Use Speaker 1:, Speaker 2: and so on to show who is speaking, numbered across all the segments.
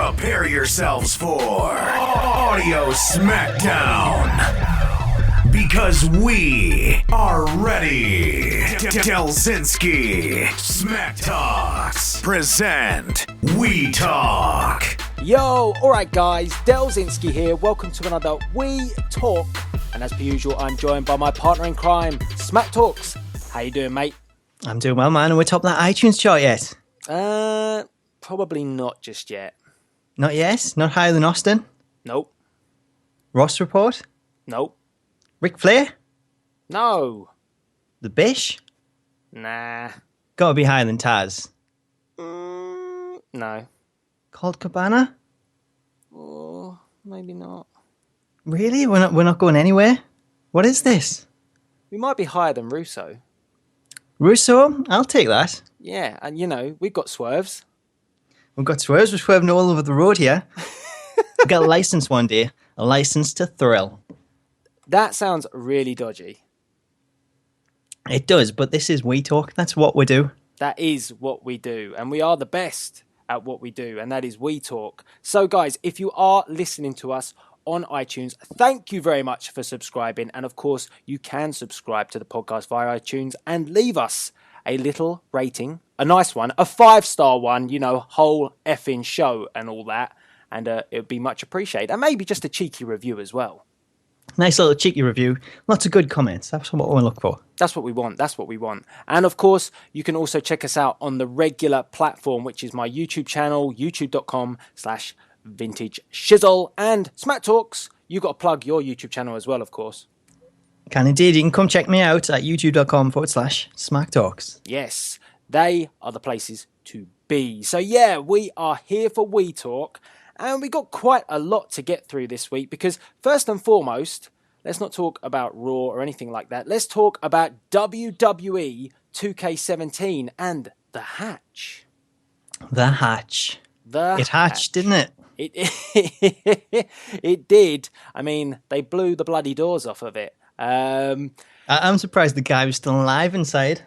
Speaker 1: Prepare yourselves for Audio Smackdown. Because we are ready. Delzinski Smack Talks present We Talk.
Speaker 2: Yo, alright guys, Delzinski here. Welcome to another We Talk. And as per usual, I'm joined by my partner in crime, Smack Talks. How you doing, mate?
Speaker 3: I'm doing well, man. And we're top of that iTunes chart yet?
Speaker 2: Probably not just yet.
Speaker 3: Not yet? Not higher than Austin?
Speaker 2: Nope.
Speaker 3: Ross Report?
Speaker 2: Nope.
Speaker 3: Ric Flair?
Speaker 2: No.
Speaker 3: The Bish?
Speaker 2: Nah.
Speaker 3: Gotta be higher than Taz.
Speaker 2: No.
Speaker 3: Colt Cabana?
Speaker 2: Oh, maybe not.
Speaker 3: Really? We're not going anywhere? What is this?
Speaker 2: We might be higher than Russo.
Speaker 3: Russo? I'll take that.
Speaker 2: Yeah, and you know, we've got swerves.
Speaker 3: We've got swerves. We're swerving all over the road here. We've got a license one day. A license to thrill.
Speaker 2: That sounds really dodgy.
Speaker 3: It does, but this is We Talk. That's what we do.
Speaker 2: That is what we do. And we are the best at what we do. And that is We Talk. So guys, if you are listening to us on iTunes, thank you very much for subscribing. And of course, you can subscribe to the podcast via iTunes and leave us a little rating, a nice one, a 5-star one, you know, whole effing show and all that. And it would be much appreciated. And maybe just a cheeky review as well.
Speaker 3: Nice little cheeky review. Lots of good comments. That's what we look for.
Speaker 2: That's what we want. That's what we want. And of course, you can also check us out on the regular platform, which is my YouTube channel, youtube.com/Vintage Shizzle. And Smack Talks, you got to plug your YouTube channel as well, of course.
Speaker 3: Can indeed. You can come check me out at youtube.com/Smack Talks.
Speaker 2: Yes, they are the places to be. So yeah, we are here for We Talk. And we got quite a lot to get through this week because first and foremost, let's not talk about Raw or anything like that. Let's talk about WWE 2K17 and the hatch.
Speaker 3: The hatch. It hatched, didn't it?
Speaker 2: It did. I mean, they blew the bloody doors off of it.
Speaker 3: I'm surprised the guy was still alive inside.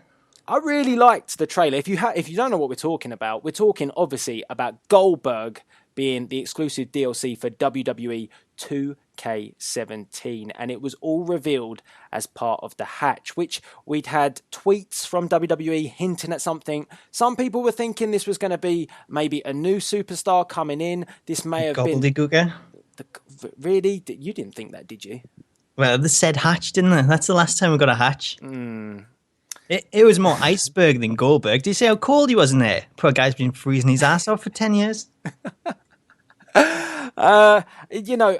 Speaker 2: I really liked the trailer. If you don't know what we're talking about, we're talking obviously about Goldberg being the exclusive DLC for WWE 2K17. And it was all revealed as part of the hatch, which we'd had tweets from WWE hinting at something. Some people were thinking this was going to be maybe a new superstar coming in. This may have been...
Speaker 3: Gobbledygooker.
Speaker 2: Really? You didn't think that, did you?
Speaker 3: Well, they said hatch, didn't they? That's the last time we got a hatch. It was more iceberg than Goldberg. Did you see how cold he was in there? Poor guy's been freezing his ass off for 10 years.
Speaker 2: You know,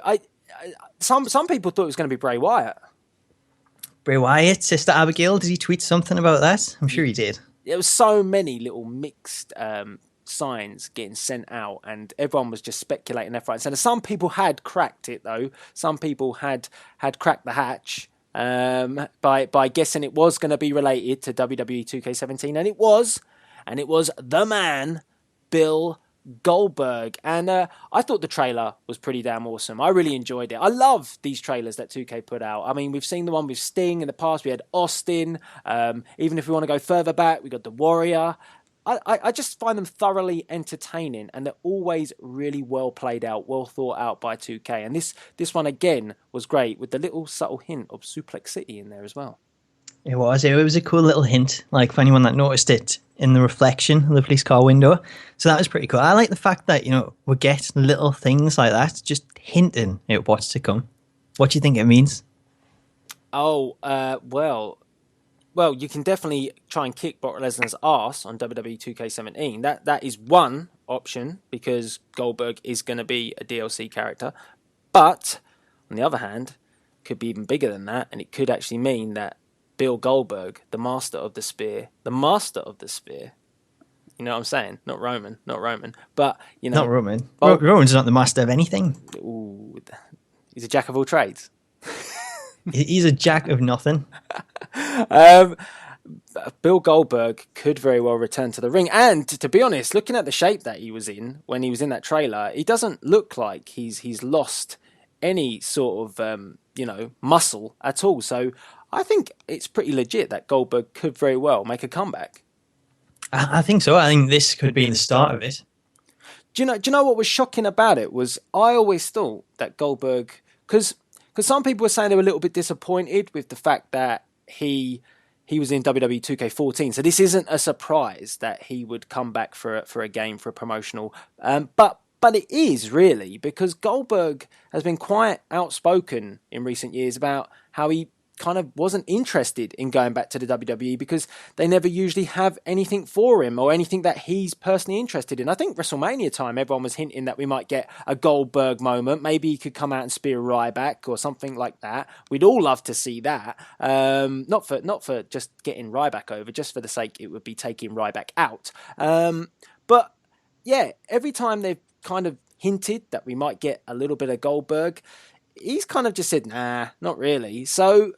Speaker 2: some people thought it was going to be Bray Wyatt.
Speaker 3: Bray Wyatt, Sister Abigail, did he tweet something about that? I'm sure he did.
Speaker 2: There was so many little mixed signs getting sent out, and everyone was just speculating left, right, and centre. Some people had cracked it, though. Some people had cracked the hatch by guessing it was going to be related to WWE 2K17, and it was the man, Bill Goldberg. And I thought the trailer was pretty damn awesome. I really enjoyed it. I love these trailers that 2K put out. I mean, we've seen the one with Sting in the past. We had Austin. Even if we want to go further back, we got The Warrior. I just find them thoroughly entertaining, and they're always really well played out, well thought out by 2K. And this one again was great with the little subtle hint of Suplex City in there as well.
Speaker 3: It was a cool little hint, like for anyone that noticed it in the reflection of the police car window. So that was pretty cool. I like the fact that, you know, we get little things like that, just hinting at what's to come. What do you think it means?
Speaker 2: Oh, well, you can definitely try and kick Brock Lesnar's ass on WWE 2K17. That is one option because Goldberg is going to be a DLC character. But on the other hand, it could be even bigger than that, and it could actually mean that Bill Goldberg, the master of the spear, you know what I'm saying? Not Roman, but you know,
Speaker 3: not Roman. Roman's not the master of anything.
Speaker 2: Ooh, he's a jack of all trades.
Speaker 3: He's a jack of nothing.
Speaker 2: Bill Goldberg could very well return to the ring. And to be honest, looking at the shape that he was in when he was in that trailer, he doesn't look like he's lost any sort of muscle at all. So I think it's pretty legit that Goldberg could very well make a comeback.
Speaker 3: I think so. I think this could be the start of it.
Speaker 2: Do you know what was shocking about it was I always thought that Goldberg, because some people were saying they were a little bit disappointed with the fact that he was in WWE 2K14, so this isn't a surprise that he would come back for a game, for a promotional, but it is really, because Goldberg has been quite outspoken in recent years about how he kind of wasn't interested in going back to the WWE because they never usually have anything for him or anything that he's personally interested in. I think WrestleMania time, everyone was hinting that we might get a Goldberg moment. Maybe he could come out and spear Ryback or something like that. We'd all love to see that. Not for just getting Ryback over, just for the sake it would be taking Ryback out. But yeah, every time they've kind of hinted that we might get a little bit of Goldberg, he's kind of just said, nah, not really. So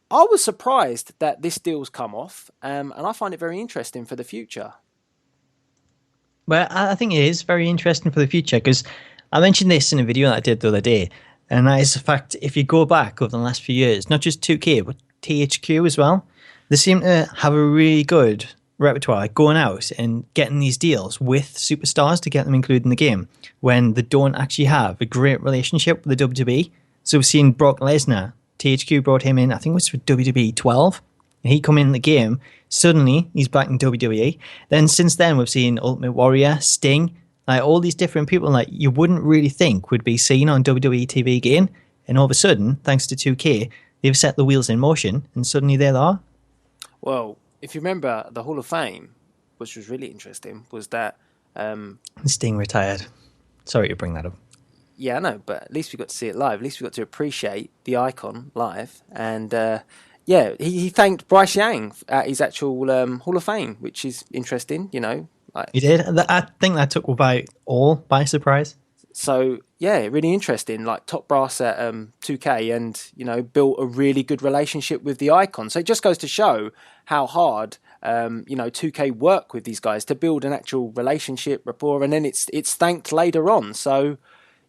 Speaker 2: I was surprised that this deal's come off, and I find it very interesting for the future.
Speaker 3: Well, I think it is very interesting for the future because I mentioned this in a video that I did the other day, and that is the fact, if you go back over the last few years, not just 2K, but THQ as well, they seem to have a really good repertoire, like going out and getting these deals with superstars to get them included in the game when they don't actually have a great relationship with the WWE. So we've seen Brock Lesnar, THQ brought him in, I think it was for WWE 12, and he come in the game, suddenly he's back in WWE. Then since then we've seen Ultimate Warrior, Sting, like all these different people like you wouldn't really think would be seen on WWE TV again, and all of a sudden, thanks to 2K, they've set the wheels in motion, and suddenly there they are.
Speaker 2: Well, if you remember the Hall of Fame, which was really interesting, was that
Speaker 3: Sting retired. Sorry to bring that up.
Speaker 2: Yeah, I know, but at least we got to see it live. At least we got to appreciate the icon live. And yeah, he thanked Bryce Yang at his actual Hall of Fame, which is interesting, you know. Like,
Speaker 3: He did. I think that took all by surprise.
Speaker 2: So yeah, really interesting. Like top brass at 2K, and you know, built a really good relationship with the icon. So it just goes to show how hard 2K work with these guys to build an actual relationship, rapport, and then it's thanked later on. So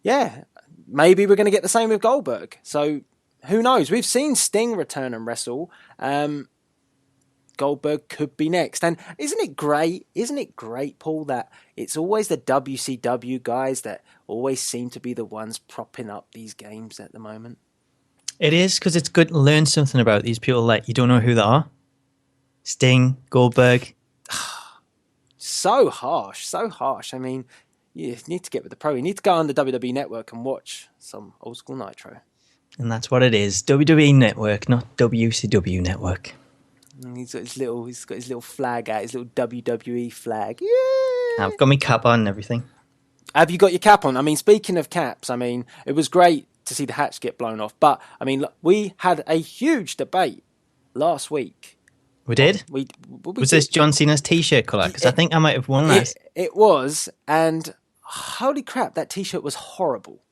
Speaker 2: yeah, maybe we're going to get the same with Goldberg. So who knows? We've seen Sting return and wrestle. Goldberg could be next. And isn't it great, Paul, that it's always the WCW guys that always seem to be the ones propping up these games at the moment?
Speaker 3: It is, because it's good to learn something about these people that you don't know who they are. Sting, Goldberg.
Speaker 2: So harsh. I mean, you need to get with the pro. You need to go on the WWE Network and watch some old school Nitro.
Speaker 3: And that's what it is. WWE Network, not WCW Network.
Speaker 2: And he's got his little flag out, his little WWE flag. Yeah.
Speaker 3: I've got my cap on and everything.
Speaker 2: Have you got your cap on? I mean, speaking of caps, I mean, it was great to see the hats get blown off. But, I mean, look, we had a huge debate last week.
Speaker 3: We did? Was this John Cena's T-shirt colour? Because I think I might have won that.
Speaker 2: It was, and holy crap, that T-shirt was horrible.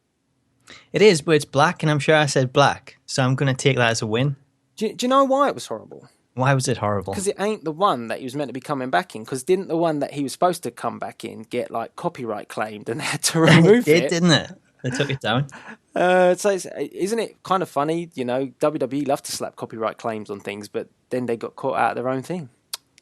Speaker 3: It is, but it's black, and I'm sure I said black, so I'm going to take that as a win.
Speaker 2: Do you know why it was horrible?
Speaker 3: Why was it horrible?
Speaker 2: Because it ain't the one that he was meant to be coming back in. Because didn't the one that he was supposed to come back in get like copyright claimed and they had to remove it?
Speaker 3: It did, didn't it? They took it down.
Speaker 2: So isn't it kind of funny? You know, WWE love to slap copyright claims on things, but then they got caught out of their own thing.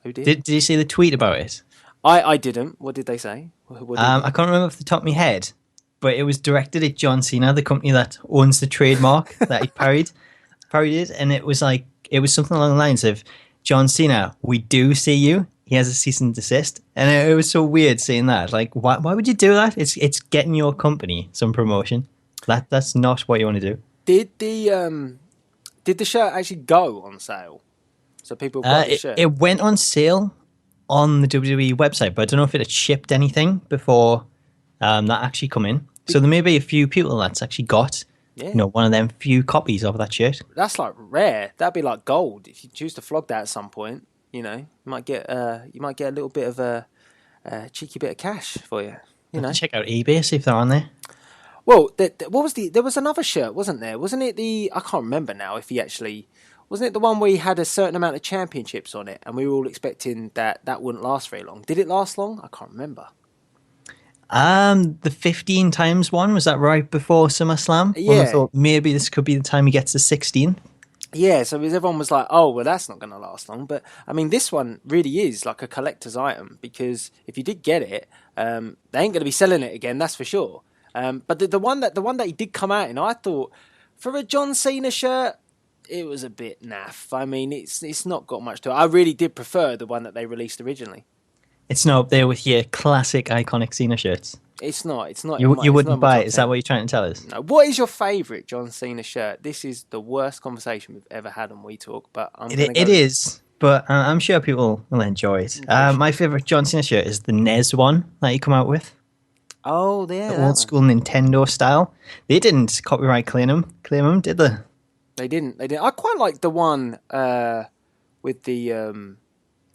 Speaker 2: Who did?
Speaker 3: Did you see the tweet about it?
Speaker 2: I didn't. What did they say?
Speaker 3: I can't remember off the top of my head, but it was directed at John Cena, the company that owns the trademark that he parodied, and it was something along the lines of, John Cena, we do see you. He has a cease and desist. And it was so weird seeing that. Like, why would you do that? It's getting your company some promotion. That's not what you want to do.
Speaker 2: Did the shirt actually go on sale? So people bought the shirt?
Speaker 3: It went on sale on the WWE website, but I don't know if it had shipped anything before that actually come in. So there may be a few people that's actually got one of them few copies of that shirt. That's
Speaker 2: like rare. That'd be like gold. If you choose to flog that at some point, you might get a little bit of a cheeky bit of cash for you.
Speaker 3: Check out eBay, see if they're on there.
Speaker 2: Well, there was another shirt, wasn't there? Wasn't it I can't remember now if he actually, wasn't it the one where he had a certain amount of championships on it and we were all expecting that wouldn't last very long? Did it last long? I can't remember.
Speaker 3: The 15 times one, was that right before SummerSlam?
Speaker 2: Yeah.
Speaker 3: I thought maybe this could be the time he gets to 16.
Speaker 2: Yeah, so everyone was like, "Oh, well, that's not going to last long." But I mean, this one really is like a collector's item because if you did get it, they ain't going to be selling it again. That's for sure. But the one that he did come out in, I thought for a John Cena shirt, it was a bit naff. I mean, it's not got much to it. I really did prefer the one that they released originally.
Speaker 3: It's not up there with your classic iconic Cena shirts.
Speaker 2: It's not. It's not.
Speaker 3: You wouldn't buy it. Is that what you're trying to tell us?
Speaker 2: No. What is your favourite John Cena shirt? This is the worst conversation we've ever had on We Talk, but
Speaker 3: It is, but I'm sure people will enjoy it. My favourite John Cena shirt is the NES one that you come out with.
Speaker 2: Oh, yeah.
Speaker 3: The old school Nintendo style. They didn't copyright claim them, did they?
Speaker 2: They didn't. I quite like the one with the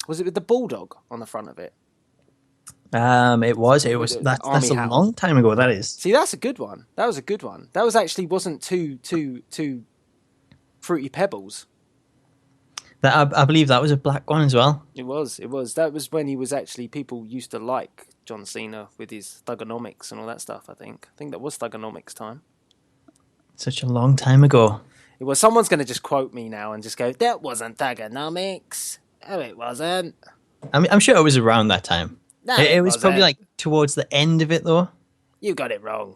Speaker 2: was it with the bulldog on the front of it?
Speaker 3: It was. That's a long time ago. That is.
Speaker 2: See, that's a good one. That was a good one. That was actually wasn't too fruity pebbles.
Speaker 3: I believe that was a black one as well.
Speaker 2: It was. That was when he was actually people used to like John Cena with his thugonomics and all that stuff. I think that was thugonomics time.
Speaker 3: Such a long time ago.
Speaker 2: It was. Someone's going to just quote me now and just go, "That wasn't thugonomics. Oh, it wasn't."
Speaker 3: I'm sure it was around that time.
Speaker 2: No,
Speaker 3: it was probably like towards the end of it, though.
Speaker 2: You got it wrong.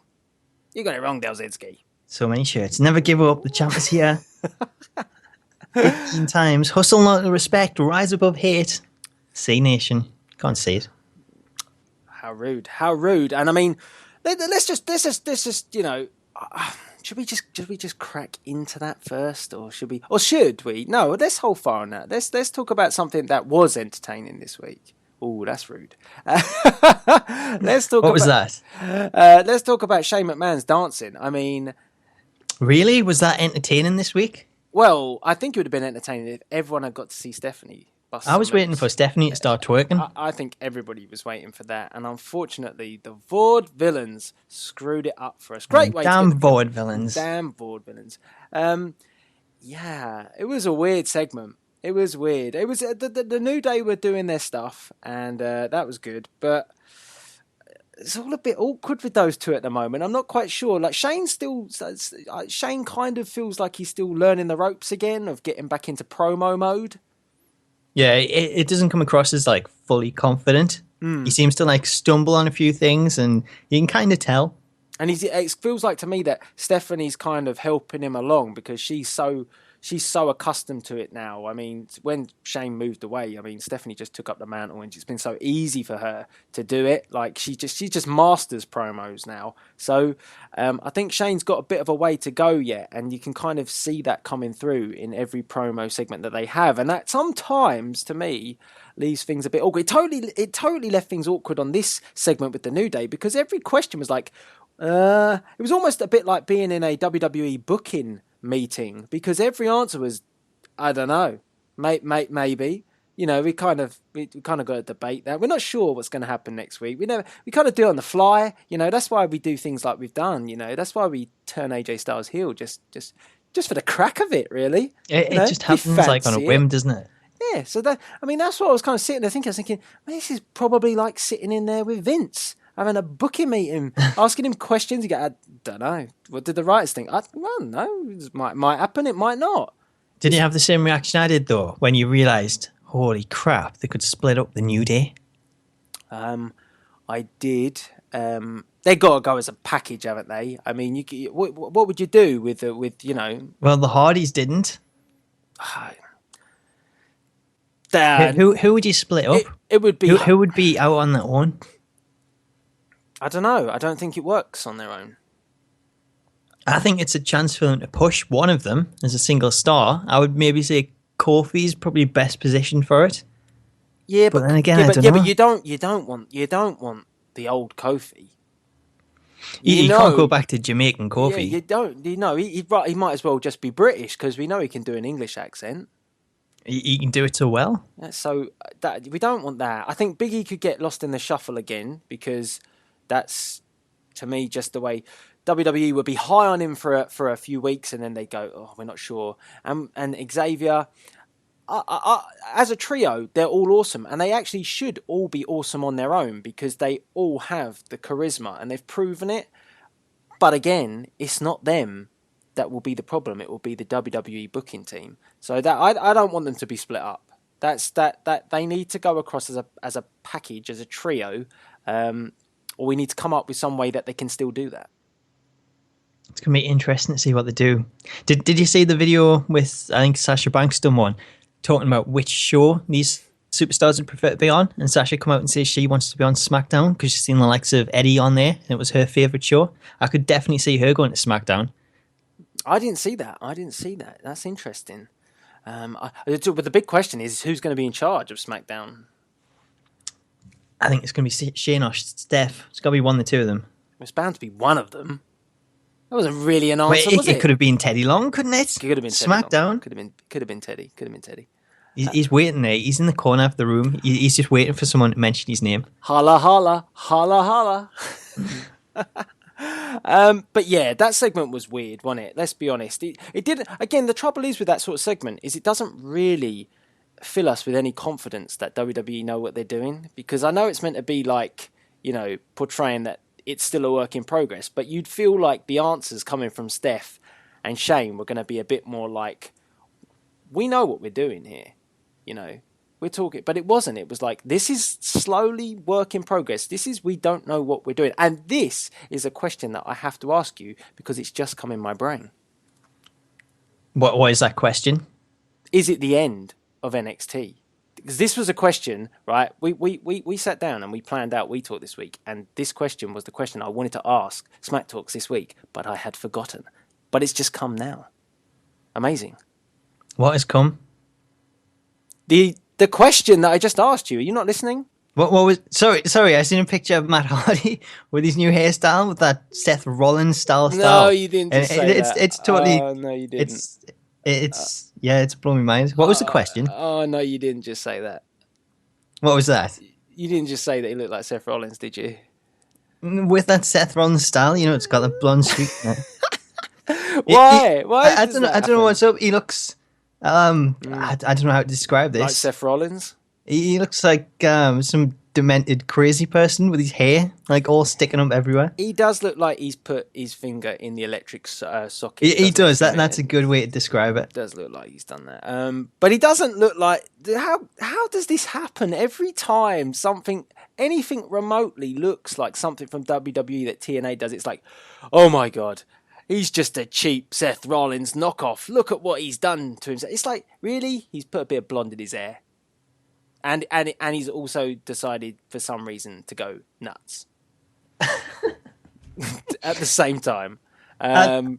Speaker 2: You got it wrong, Delzinski.
Speaker 3: So many shirts. Never give up. The champ is here. 15 times. Hustle not to respect. Rise above hate. C Nation. Can't see it.
Speaker 2: How rude. How rude. And I mean, let's just you know, should we just crack into that first, or should we? No, let's hold fire on that. Let's talk about something that was entertaining this week. Oh, that's rude. Let's talk.
Speaker 3: What was that?
Speaker 2: Let's talk about Shane McMahon's dancing. I mean,
Speaker 3: really, was that entertaining this week?
Speaker 2: Well, I think it would have been entertaining if everyone had got to see Stephanie.
Speaker 3: I was waiting for Stephanie to start twerking.
Speaker 2: I think everybody was waiting for that, and unfortunately, the Vaudevillains screwed it up for us. Great way.
Speaker 3: Damn Vaudevillains.
Speaker 2: Damn Vaudevillains. Yeah, it was a weird segment. It was weird. It was the New Day were doing their stuff, and that was good. But it's all a bit awkward with those two at the moment. I'm not quite sure. Like Shane kind of feels like he's still learning the ropes again of getting back into promo mode.
Speaker 3: Yeah, it doesn't come across as like fully confident. He seems to like stumble on a few things, and you can kind of tell.
Speaker 2: And it feels like to me that Stephanie's kind of helping him along because she's so accustomed to it now. I mean, when Shane moved away, I mean, Stephanie just took up the mantle, and it's been so easy for her to do it. Like she just masters promos now. So I think Shane's got a bit of a way to go yet, and you can kind of see that coming through in every promo segment that they have, and that sometimes to me leaves things a bit awkward. It totally left things awkward on this segment with the New Day because every question was like, it was almost a bit like being in a WWE booking meeting because every answer was, I don't know, maybe. You know, we kind of got to debate that. We're not sure what's going to happen next week. We kind of do it on the fly. You know, that's why we do things like we've done. You know, that's why we turn AJ Styles heel just for the crack of it, really.
Speaker 3: It just happens like on a whim, doesn't it?
Speaker 2: Yeah. So that's what I was kind of sitting there thinking. I was thinking, well, this is probably like sitting in there with Vince, having a booking meeting, asking him questions. You go, I don't know. What did the writers think? I don't know. It might happen. It might not.
Speaker 3: Did you have the same reaction I did, though, when you realised, holy crap, they could split up the New Day?
Speaker 2: I did. They got to go as a package, haven't they? I mean, what would you do with you know?
Speaker 3: Well, the Hardys didn't.
Speaker 2: Dad,
Speaker 3: who would you split up?
Speaker 2: It would be
Speaker 3: who would be out on their own?
Speaker 2: I don't know. I don't think it works on their own.
Speaker 3: I think it's a chance for them to push one of them as a single star. I would maybe say Kofi's probably best positioned for it.
Speaker 2: Yeah,
Speaker 3: but then again, I don't know.
Speaker 2: But you don't want the old Kofi.
Speaker 3: You can't go back to Jamaican Kofi.
Speaker 2: Yeah, you don't. You know, he might as well just be British because we know he can do an English accent.
Speaker 3: He can do it so well.
Speaker 2: Yeah, so that we don't want that. I think Big E could get lost in the shuffle again because that's, to me, just the way WWE would be high on him for a few weeks and then they go, oh, we're not sure. And Xavier, as a trio, they're all awesome. And they actually should all be awesome on their own because they all have the charisma and they've proven it. But again, it's not them. that will be the problem. It will be the WWE booking team. So that I don't want them to be split up. That they need to go across as a package, as a trio, or we need to come up with some way that they can still do that.
Speaker 3: It's going to be interesting to see what they do. Did you see the video with, I think Sasha Banks done one, talking about which show these superstars would prefer to be on? And Sasha come out and say she wants to be on SmackDown because she's seen the likes of Eddie on there and it was her favourite show. I could definitely see her going to SmackDown.
Speaker 2: I didn't see that. That's interesting. But the big question is, who's going to be in charge of SmackDown?
Speaker 3: I think it's going to be Shane or Steph. It's got to be one of the two of them.
Speaker 2: It's bound to be one of them. That wasn't really an answer, was it?
Speaker 3: It could have been Teddy Long, couldn't it?
Speaker 2: It could have been
Speaker 3: SmackDown.
Speaker 2: Could have been Teddy.
Speaker 3: He's waiting there. He's in the corner of the room. He's just waiting for someone to mention his name.
Speaker 2: Holla, holla, holla, holla. But yeah, that segment was weird, wasn't it? Let's be honest. It didn't. Again, the trouble is with that sort of segment is it doesn't really fill us with any confidence that WWE know what they're doing, because I know it's meant to be like, portraying that it's still a work in progress, but you'd feel like the answers coming from Steph and Shane were going to be a bit more like, we know what we're doing here, we're talking, but it wasn't. It was like, this is slowly work in progress. We don't know what we're doing. And this is a question that I have to ask you because it's just come in my brain.
Speaker 3: What is that question?
Speaker 2: Is it the end of NXT? Because this was a question, right? We sat down and we planned out We Talk this week, and this question was the question I wanted to ask Smack Talks this week, but I had forgotten. But it's just come now. Amazing.
Speaker 3: What has come?
Speaker 2: The question that I just asked you. Are you not listening?
Speaker 3: What was? Sorry. I seen a picture of Matt Hardy with his new hairstyle, with that Seth Rollins style.
Speaker 2: No, you didn't just say that.
Speaker 3: It's totally.
Speaker 2: Oh, no, you didn't.
Speaker 3: It's blown my mind. What was the question?
Speaker 2: Oh no, you didn't just say that.
Speaker 3: What was that?
Speaker 2: You didn't just say that he looked like Seth Rollins, did you?
Speaker 3: With that Seth Rollins style, it's got the blonde streak.
Speaker 2: Why? Why?
Speaker 3: I don't know what's up. He looks. I don't know how to describe this.
Speaker 2: Like Seth Rollins?
Speaker 3: He looks like some demented crazy person with his hair like all sticking up everywhere.
Speaker 2: He does look like he's put his finger in the electric socket.
Speaker 3: He does. That's a good way to describe it.
Speaker 2: It does look like he's done that. But he doesn't look like... How does this happen? Every time anything remotely looks like something from WWE that TNA does, it's like, oh my God, he's just a cheap Seth Rollins knockoff. Look at what he's done to himself. It's like, really? He's put a bit of blonde in his hair. And he's also decided for some reason to go nuts at the same time. I'm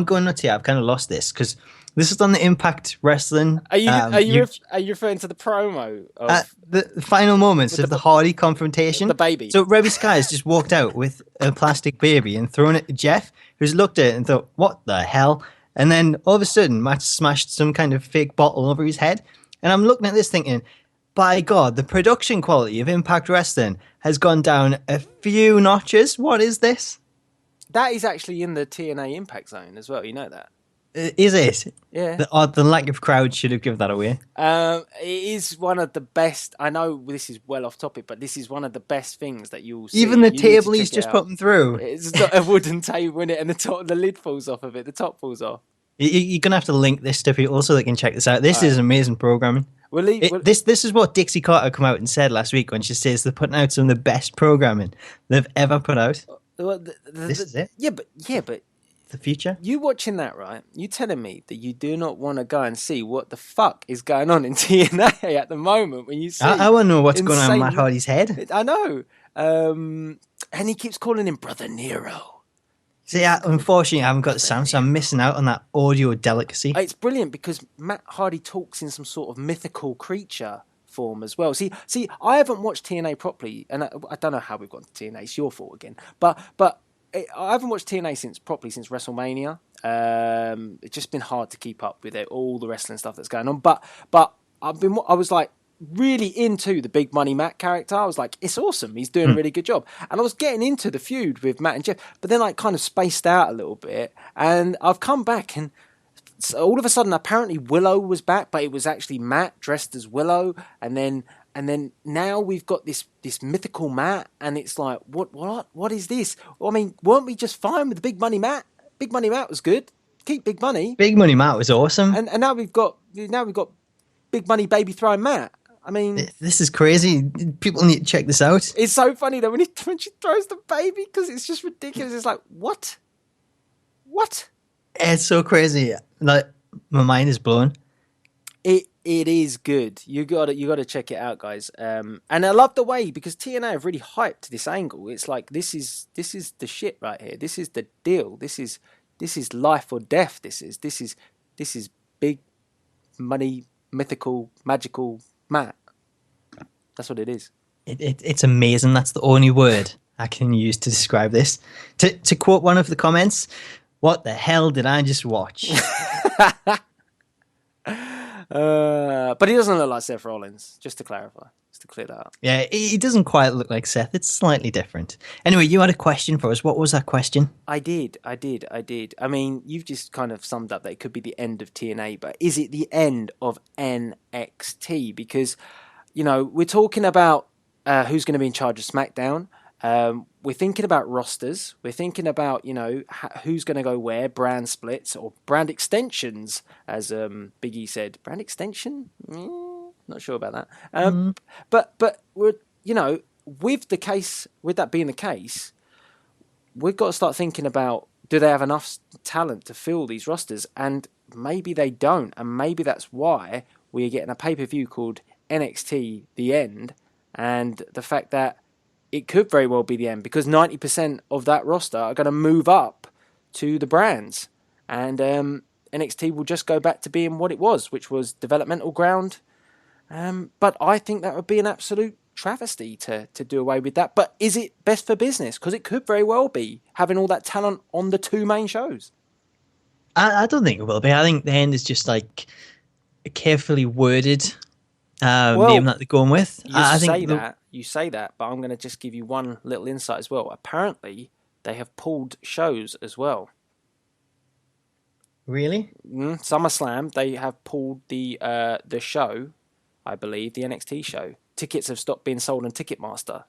Speaker 2: going nuts here. I've kind of lost this because this is on the Impact Wrestling. Are you referring to the promo of
Speaker 3: the final moments of the Hardy confrontation?
Speaker 2: The baby.
Speaker 3: So Reby Sky's just walked out with a plastic baby and thrown it to Jeff, who's looked at it and thought, "What the hell?" And then all of a sudden, Matt smashed some kind of fake bottle over his head. And I'm looking at this thinking, by God, the production quality of Impact Wrestling has gone down a few notches. What is this?
Speaker 2: That is actually in the TNA Impact Zone as well. You know that?
Speaker 3: Is it?
Speaker 2: Yeah.
Speaker 3: The lack of crowd should have given that away.
Speaker 2: It is one of the best. I know this is well off topic, but this is one of the best things that you'll see.
Speaker 3: Even the table he's just put them through.
Speaker 2: It's not a wooden table, in it, and the lid falls off of it. The top falls off.
Speaker 3: You're going to have to link this to people so they can check this out. This is amazing programming. This is what Dixie Carter come out and said last week when she says they're putting out some of the best programming they've ever put out. This is it.
Speaker 2: Yeah, but
Speaker 3: the future.
Speaker 2: You watching that, right? You telling me that you do not want to go and see what the fuck is going on in TNA at the moment when you see?
Speaker 3: I want to know what's going on in Matt Hardy's head.
Speaker 2: I know, and he keeps calling him Brother Nero.
Speaker 3: See, unfortunately, I haven't got the sound, so I'm missing out on that audio delicacy.
Speaker 2: It's brilliant because Matt Hardy talks in some sort of mythical creature form as well. See, I haven't watched TNA properly, and I don't know how we've got to TNA. It's your fault again. But I haven't watched TNA since WrestleMania. It's just been hard to keep up with all the wrestling stuff that's going on. But I was like really into the Big Money Matt character. I was like, it's awesome. He's doing a really good job. And I was getting into the feud with Matt and Jeff, but then I kind of spaced out a little bit. And I've come back, and so all of a sudden, apparently Willow was back, but it was actually Matt dressed as Willow. And then now we've got this mythical Matt, and it's like, what is this? I mean, weren't we just fine with the Big Money Matt? Big Money Matt was good. Keep Big Money.
Speaker 3: Big Money Matt was awesome.
Speaker 2: And now we've got Big Money Baby Throwing Matt. I mean,
Speaker 3: this is crazy. People need to check this out.
Speaker 2: It's so funny though when she throws the baby, because it's just ridiculous. It's like, what?
Speaker 3: It's so crazy. Like, my mind is blown.
Speaker 2: It is good. You got to check it out, guys. And I love the way, because TNA have really hyped this angle. It's like this is the shit right here. This is the deal. This is life or death. This is big money, mythical, magical Matt. That's what it is.
Speaker 3: It's amazing. That's the only word I can use to describe this. To quote one of the comments, "What the hell did I just watch?"
Speaker 2: But he doesn't look like Seth Rollins, just to clarify, just to clear that up.
Speaker 3: Yeah, he doesn't quite look like Seth. It's slightly different. Anyway, you had a question for us. What was that question?
Speaker 2: I did. I mean, you've just kind of summed up that it could be the end of TNA, but is it the end of NXT? Because, we're talking about who's going to be in charge of SmackDown. We're thinking about rosters. We're thinking about, who's going to go where, brand splits or brand extensions, as Big E said. Brand extension? Not sure about that. But we're, with that being the case, we've got to start thinking about, do they have enough talent to fill these rosters? And maybe they don't. And maybe that's why we're getting a pay-per-view called NXT The End. And the fact that it could very well be the end, because 90% of that roster are going to move up to the brands, and NXT will just go back to being what it was, which was developmental ground. But I think that would be an absolute travesty to do away with that. But is it best for business? Because it could very well be, having all that talent on the two main shows.
Speaker 3: I don't think it will be. I think the end is just like a carefully worded name that they're going with. You say that, but I'm going to just give you one little insight as well. Apparently, they have pulled shows as well. Really?
Speaker 2: SummerSlam, they have pulled the show, I believe, the NXT show. Tickets have stopped being sold on Ticketmaster.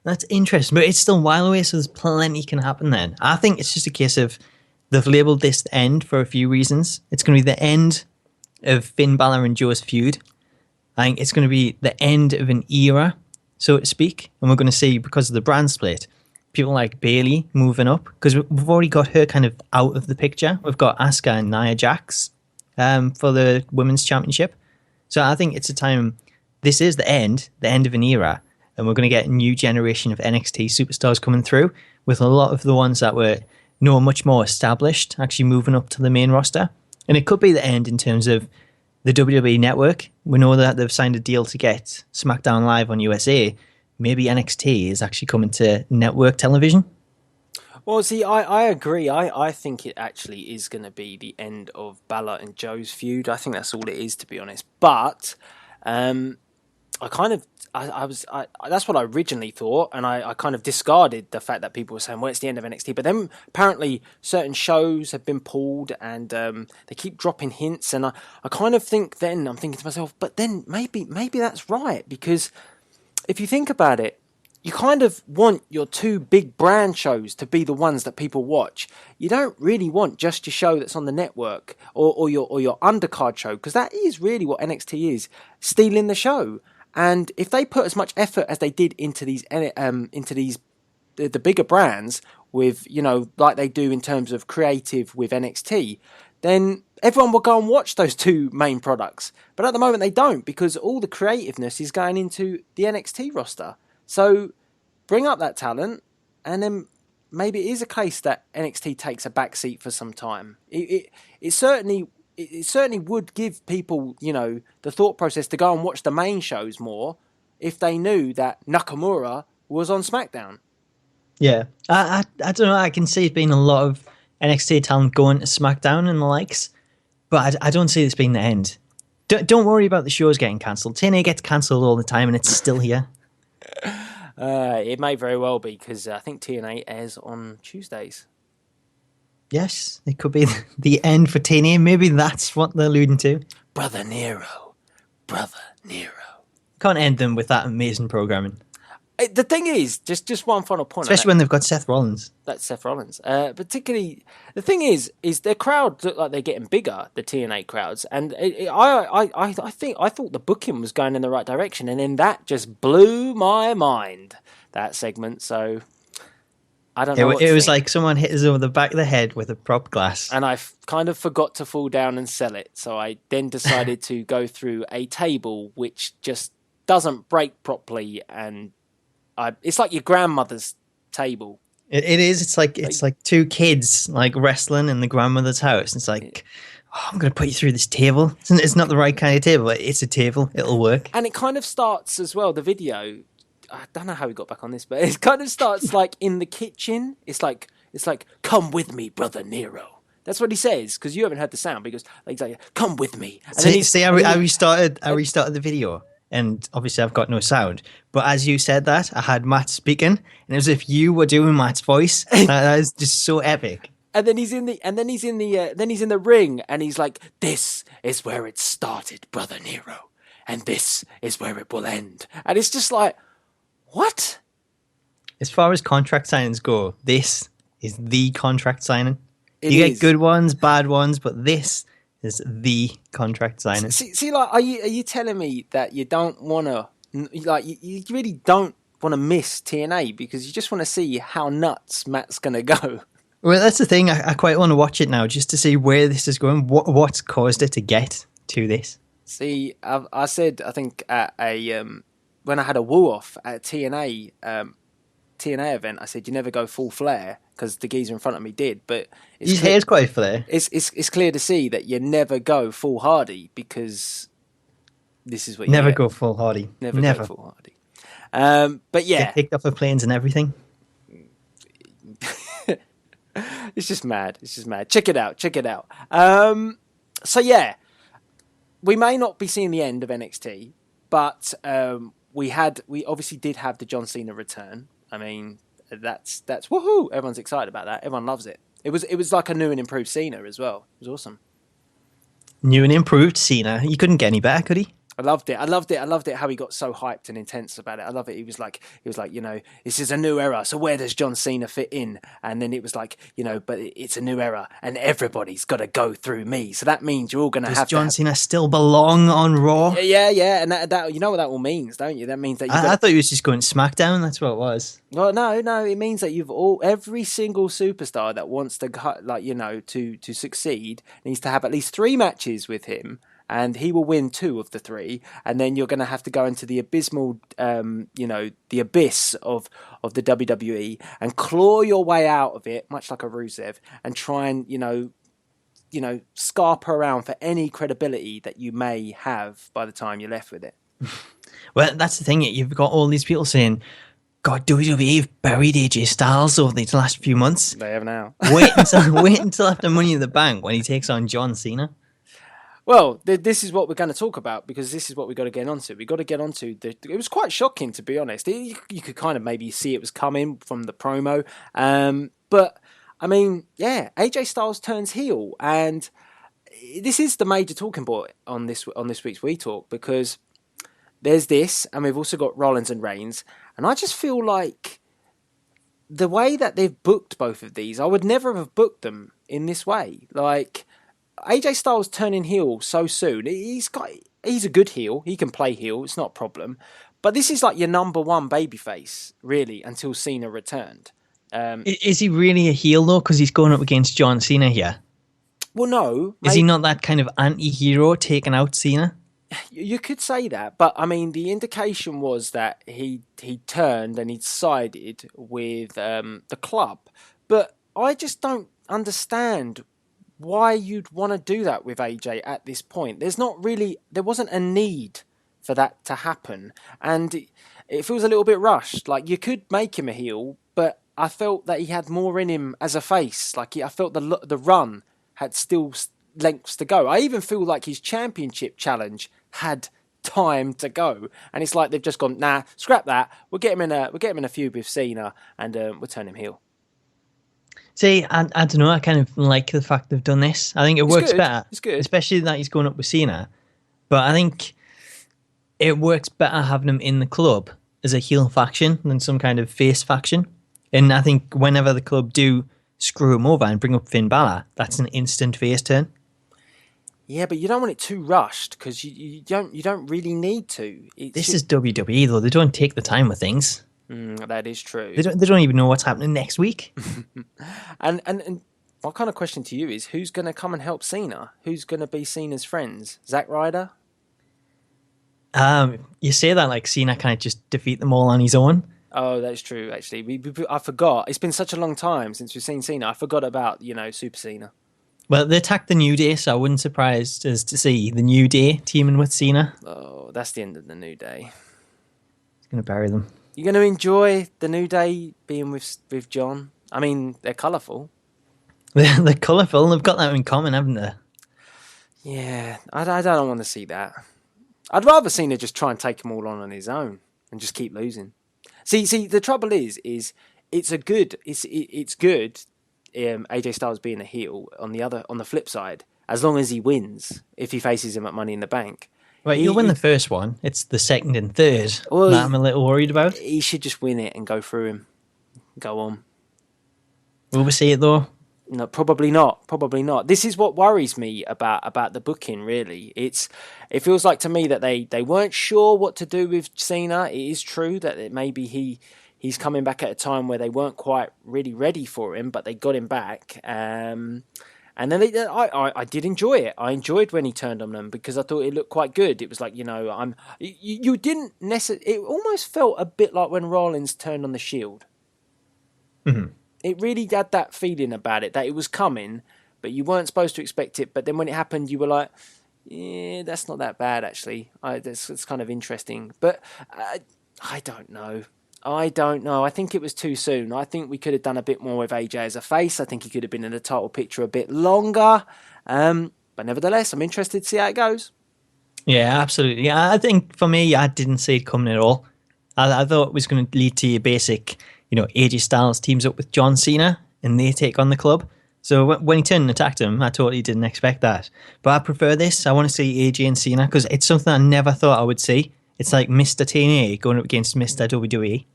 Speaker 3: That's interesting, but it's still a while away, so there's plenty can happen then. I think it's just a case of they've labelled this the end for a few reasons. It's going to be the end of Finn Balor and Joe's feud. I think it's going to be the end of an era, so to speak. And we're going to see, because of the brand split, people like Bayley moving up, because we've already got her kind of out of the picture. We've got Asuka and Nia Jax for the Women's Championship. So I think it's a time, this is the end of an era, and we're going to get a new generation of NXT superstars coming through, with a lot of the ones that were much more established actually moving up to the main roster. And it could be the end in terms of the WWE Network. We know that they've signed a deal to get SmackDown Live on USA. Maybe NXT is actually coming to network television.
Speaker 2: Well, see, I agree. I think it actually is going to be the end of Balor and Joe's feud. I think that's all it is, to be honest. But that's what I originally thought, and I kind of discarded the fact that people were saying, well, it's the end of NXT. But then apparently certain shows have been pulled, and they keep dropping hints, and I kind of think, then I'm thinking to myself, but then maybe that's right, because if you think about it, you kind of want your two big brand shows to be the ones that people watch. You don't really want just your show that's on the network or your undercard show, because that is really what NXT is, stealing the show. And if they put as much effort as they did into the bigger brands, with, like they do in terms of creative with NXT, then everyone will go and watch those two main products. But at the moment they don't, because all the creativeness is going into the NXT roster. So bring up that talent, and then maybe it is a case that NXT takes a back seat for some time. It certainly would give people, the thought process to go and watch the main shows more if they knew that Nakamura was on SmackDown. Yeah,
Speaker 3: I don't know. I can see it being a lot of NXT talent going to SmackDown and the likes, but I don't see this being the end. Don't worry about the shows getting cancelled. TNA gets cancelled all the time, and it's still here.
Speaker 2: It may very well be, because I think TNA airs on Tuesdays.
Speaker 3: Yes, it could be the end for TNA. Maybe that's what they're alluding to.
Speaker 2: Brother Nero.
Speaker 3: Can't end them with that amazing programming.
Speaker 2: The thing is, just one final point.
Speaker 3: Especially when they've got Seth Rollins.
Speaker 2: That's Seth Rollins. Particularly, the thing is their crowd look like they're getting bigger, the TNA crowds, and I thought the booking was going in the right direction, and then that just blew my mind, that segment. So I don't know.
Speaker 3: It was like someone hit us over the back of the head with a prop glass,
Speaker 2: and I kind of forgot to fall down and sell it. So I then decided to go through a table which just doesn't break properly, and it's like your grandmother's table.
Speaker 3: It is. It's like two kids like wrestling in the grandmother's house. It's like, I'm going to put you through this table. It's not the right kind of table, but it's a table. It'll work.
Speaker 2: And it kind of starts as well. The video, I don't know how we got back on this, but it kind of starts like in the kitchen. It's like, come with me, brother Nero. That's what he says, because you haven't heard the sound. Because he's like, come with me. And
Speaker 3: I restarted the video. And obviously I've got no sound. But as you said that, I had Matt speaking, and it was as if you were doing Matt's voice. That is just so epic.
Speaker 2: And then he's in the ring, and he's like, "This is where it started, brother Nero, and this is where it will end." And it's just like, what?
Speaker 3: As far as contract signings go, this is the contract signing. You get good ones, bad ones, but this is the contract signing.
Speaker 2: See, like, are you telling me that you don't want to, like, you really don't want to miss TNA because you just want to see how nuts Matt's going to go?
Speaker 3: Well, that's the thing. I quite want to watch it now just to see where this is going. What's caused it to get to this?
Speaker 2: See, I said, I think at when I had a woo off at a TNA event, I said you never go full flare because the geezer in front of me did. But
Speaker 3: his hair's quite flare.
Speaker 2: It's clear to see that you never go full Hardy because this is what you
Speaker 3: never
Speaker 2: get.
Speaker 3: go full Hardy. Never
Speaker 2: go full Hardy. But yeah,
Speaker 3: get picked off of planes and everything.
Speaker 2: It's just mad. Check it out. So yeah, we may not be seeing the end of NXT, but we obviously did have the John Cena return. I mean, that's woohoo! Everyone's excited about that. Everyone loves it. It was like a new and improved Cena as well. It was awesome.
Speaker 3: New and improved Cena. You couldn't get any better, could he?
Speaker 2: I loved it how he got so hyped and intense about it. I love it. He was like, you know, this is a new era. So where does John Cena fit in? And then it was like, you know, but it's a new era and everybody's got to go through me. So that means you're all going to have
Speaker 3: John Cena still belong on Raw?
Speaker 2: Yeah. And that you know what that all means, don't you? That means that
Speaker 3: I thought he was just going SmackDown. That's what it was.
Speaker 2: Well, no. It means that every single superstar that wants to, like, you know, to succeed needs to have at least 3 matches with him. And he will win 2 of the 3, and then you're going to have to go into the abysmal, the abyss of the WWE and claw your way out of it, much like a Rusev, and try and scarper around for any credibility that you may have by the time you're left with it.
Speaker 3: Well, that's the thing. You've got all these people saying, God, WWE have buried AJ Styles over these last few months.
Speaker 2: They have now.
Speaker 3: wait until after Money in the Bank when he takes on John Cena.
Speaker 2: Well, this is what we're going to talk about because this is what we've got to get onto. We've got to get onto it was quite shocking, to be honest. You could kind of maybe see it was coming from the promo. But, I mean, yeah, AJ Styles turns heel. And this is the major talking point on this week's We Talk because there's this, and we've also got Rollins and Reigns. And I just feel like the way that they've booked both of these, I would never have booked them in this way. Like, AJ Styles turning heel so soon. He's a good heel. He can play heel. It's not a problem. But this is like your number one babyface, really, until Cena returned.
Speaker 3: Is he really a heel, though? Because he's going up against John Cena here.
Speaker 2: Well, no.
Speaker 3: Is he not that kind of anti-hero taking out Cena?
Speaker 2: You could say that. But, I mean, the indication was that he turned and he'd sided with the club. But I just don't understand why you'd want to do that with AJ at this point. There wasn't a need for that to happen. And it feels a little bit rushed. Like, you could make him a heel, but I felt that he had more in him as a face. Like, I felt the run had still lengths to go. I even feel like his championship challenge had time to go. And it's like they've just gone, nah, scrap that. We'll get him in a feud with Cena and we'll turn him heel.
Speaker 3: See, I don't know. I kind of like the fact they've done this. I think it works better.
Speaker 2: It's good.
Speaker 3: Especially that he's going up with Cena. But I think it works better having him in the club as a heel faction than some kind of face faction. And I think whenever the club do screw him over and bring up Finn Balor, that's an instant face turn.
Speaker 2: Yeah, but you don't want it too rushed because you don't really need to.
Speaker 3: This is WWE though; they don't take the time with things.
Speaker 2: That is true.
Speaker 3: They don't even know what's happening next week.
Speaker 2: and my kind of question to you is, who's going to come and help Cena? Who's going to be Cena's friends? Zack Ryder?
Speaker 3: You say that like Cena can't just defeat them all on his own.
Speaker 2: Oh, that's true. Actually, I forgot. It's been such a long time since we've seen Cena. I forgot about Super Cena.
Speaker 3: Well, they attacked the New Day, so I wouldn't surprise us to see the New Day teaming with Cena.
Speaker 2: Oh, that's the end of the New Day.
Speaker 3: He's going to bury them.
Speaker 2: You're going to enjoy the New Day being with John? I mean, they're colourful.
Speaker 3: They're colourful. They've got that in common, haven't they?
Speaker 2: Yeah, I don't want to see that. I'd rather Cena just try and take them all on his own and just keep losing. See, the trouble is it's good. AJ Styles being a heel on the flip side, as long as he wins, if he faces him at Money in the Bank.
Speaker 3: Right, you'll win the first one. It's the second and third that I'm a little worried about.
Speaker 2: He should just win it and go through him. Go on.
Speaker 3: Will we see it though?
Speaker 2: No, probably not. Probably not. This is what worries me about the booking, really. It feels like to me that they weren't sure what to do with Cena. It is true that maybe he's coming back at a time where they weren't quite really ready for him, but they got him back. And then I did enjoy it. I enjoyed when he turned on them because I thought it looked quite good. It was like, you didn't necessarily. It almost felt a bit like when Rollins turned on the Shield.
Speaker 3: Mm-hmm. It
Speaker 2: really had that feeling about it, that it was coming, but you weren't supposed to expect it. But then when it happened, you were like, yeah, that's not that bad, actually. That's kind of interesting. But I don't know. I think it was too soon. I think we could have done a bit more with AJ as a face. I think he could have been in the title picture a bit longer. But nevertheless, I'm interested to see how it goes.
Speaker 3: Yeah, absolutely. Yeah, I think for me, I didn't see it coming at all. I thought it was going to lead to your basic, AJ Styles teams up with John Cena and they take on the club. So when he turned and attacked him, I totally didn't expect that. But I prefer this. I want to see AJ and Cena because it's something I never thought I would see. It's like Mr. TNA going up against Mr. WWE.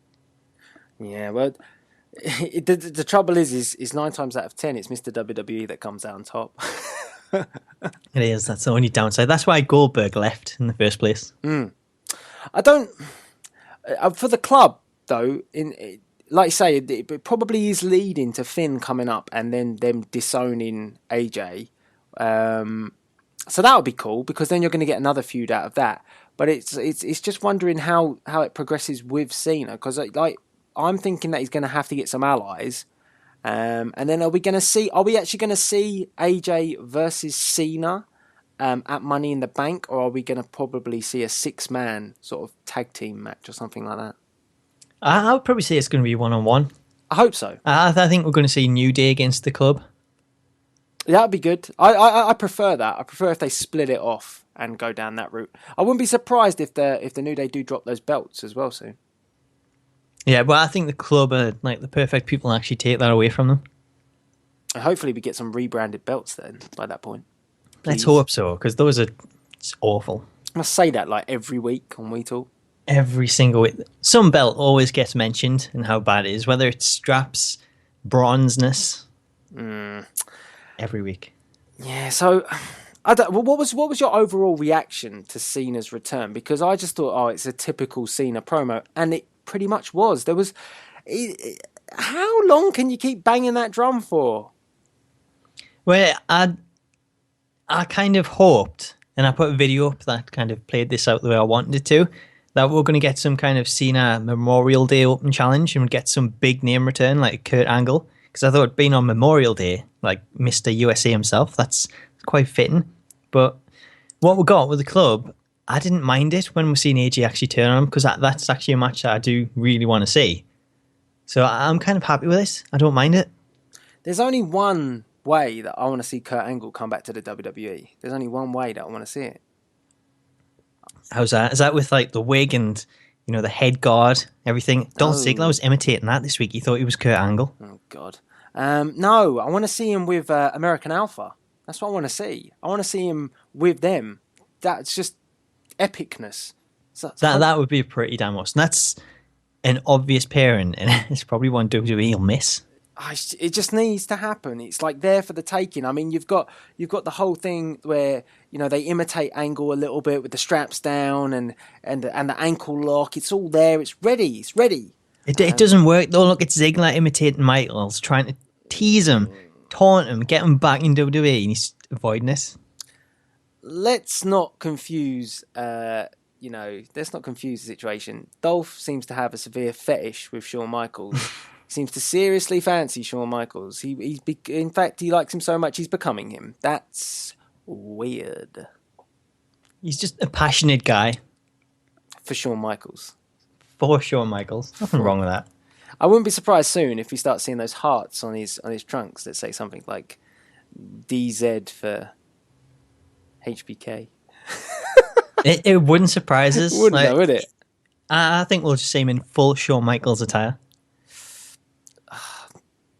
Speaker 2: Yeah, well, the trouble is 9 times out of 10, it's Mr. WWE that comes out on top.
Speaker 3: It is. That's the only downside. That's why Goldberg left in the first place.
Speaker 2: I don't... for the club, though, like you say, it probably is leading to Finn coming up and then them disowning AJ. So that would be cool because then you're going to get another feud out of that. But it's just wondering how it progresses with Cena because I'm thinking that he's going to have to get some allies, and then are we actually going to see AJ versus Cena at Money in the Bank, or are we going to probably see a 6-man sort of tag team match or something like that?
Speaker 3: I would probably say it's going to be 1-on-1.
Speaker 2: I hope so.
Speaker 3: I think we're going to see New Day against the club.
Speaker 2: That would be good. I prefer that. I prefer if they split it off and go down that route. I wouldn't be surprised if the New Day do drop those belts as well soon.
Speaker 3: Yeah, but I think the club are like the perfect people to actually take that away from them.
Speaker 2: And hopefully we get some rebranded belts then by that point. Please.
Speaker 3: Let's hope so, because those are awful.
Speaker 2: I must say that like every week on We Talk.
Speaker 3: Every single week. Some belt always gets mentioned and how bad it is, whether it's straps, bronzeness. Every week.
Speaker 2: Yeah, so what was your overall reaction to Cena's return? Because I just thought, it's a typical Cena promo, and it pretty much was. How long can you keep banging that drum for?
Speaker 3: Well, I kind of hoped, and I put a video up that kind of played this out the way I wanted it to, that we're going to get some kind of Cena Memorial Day Open Challenge and we'd get some big name return like Kurt Angle. Because I thought being on Memorial Day, like Mr. USA himself, that's quite fitting. But what we got with the club, I didn't mind it when we're seeing AJ actually turn on him because that's actually a match that I do really want to see. So I'm kind of happy with this. I don't mind it.
Speaker 2: There's only one way that I want to see Kurt Angle come back to the WWE. There's only one way that I want to see it.
Speaker 3: How's that? Is that with like the wig and the head guard, everything? Dolph Ziggler was imitating that this week. He thought he was Kurt Angle.
Speaker 2: Oh God. No, I want to see him with American Alpha. That's what I want to see. I want to see him with them. That's just epicness.
Speaker 3: That would be pretty damn awesome. an obvious pairing, and it's probably one WWE will miss.
Speaker 2: It just needs to happen. It's like there for the taking. I mean, you've got the whole thing where they imitate Angle a little bit with the straps down and the ankle lock. It's all there. It's ready. It's ready.
Speaker 3: It doesn't work though. Look, it's Ziggler imitating Michaels, trying to tease him, taunt him, get him back in WWE, and he's avoiding this.
Speaker 2: Let's not confuse. Let's not confuse the situation. Dolph seems to have a severe fetish with Shawn Michaels. Seems to seriously fancy Shawn Michaels. In fact, he likes him so much he's becoming him. That's weird.
Speaker 3: He's just a passionate guy.
Speaker 2: For Shawn Michaels.
Speaker 3: For Shawn Michaels. Nothing wrong with that.
Speaker 2: I wouldn't be surprised soon if we start seeing those hearts on his trunks that say something like DZ for HBK.
Speaker 3: It wouldn't surprise us.
Speaker 2: Wouldn't would it?
Speaker 3: I think we'll just see him in full Shawn Michaels attire.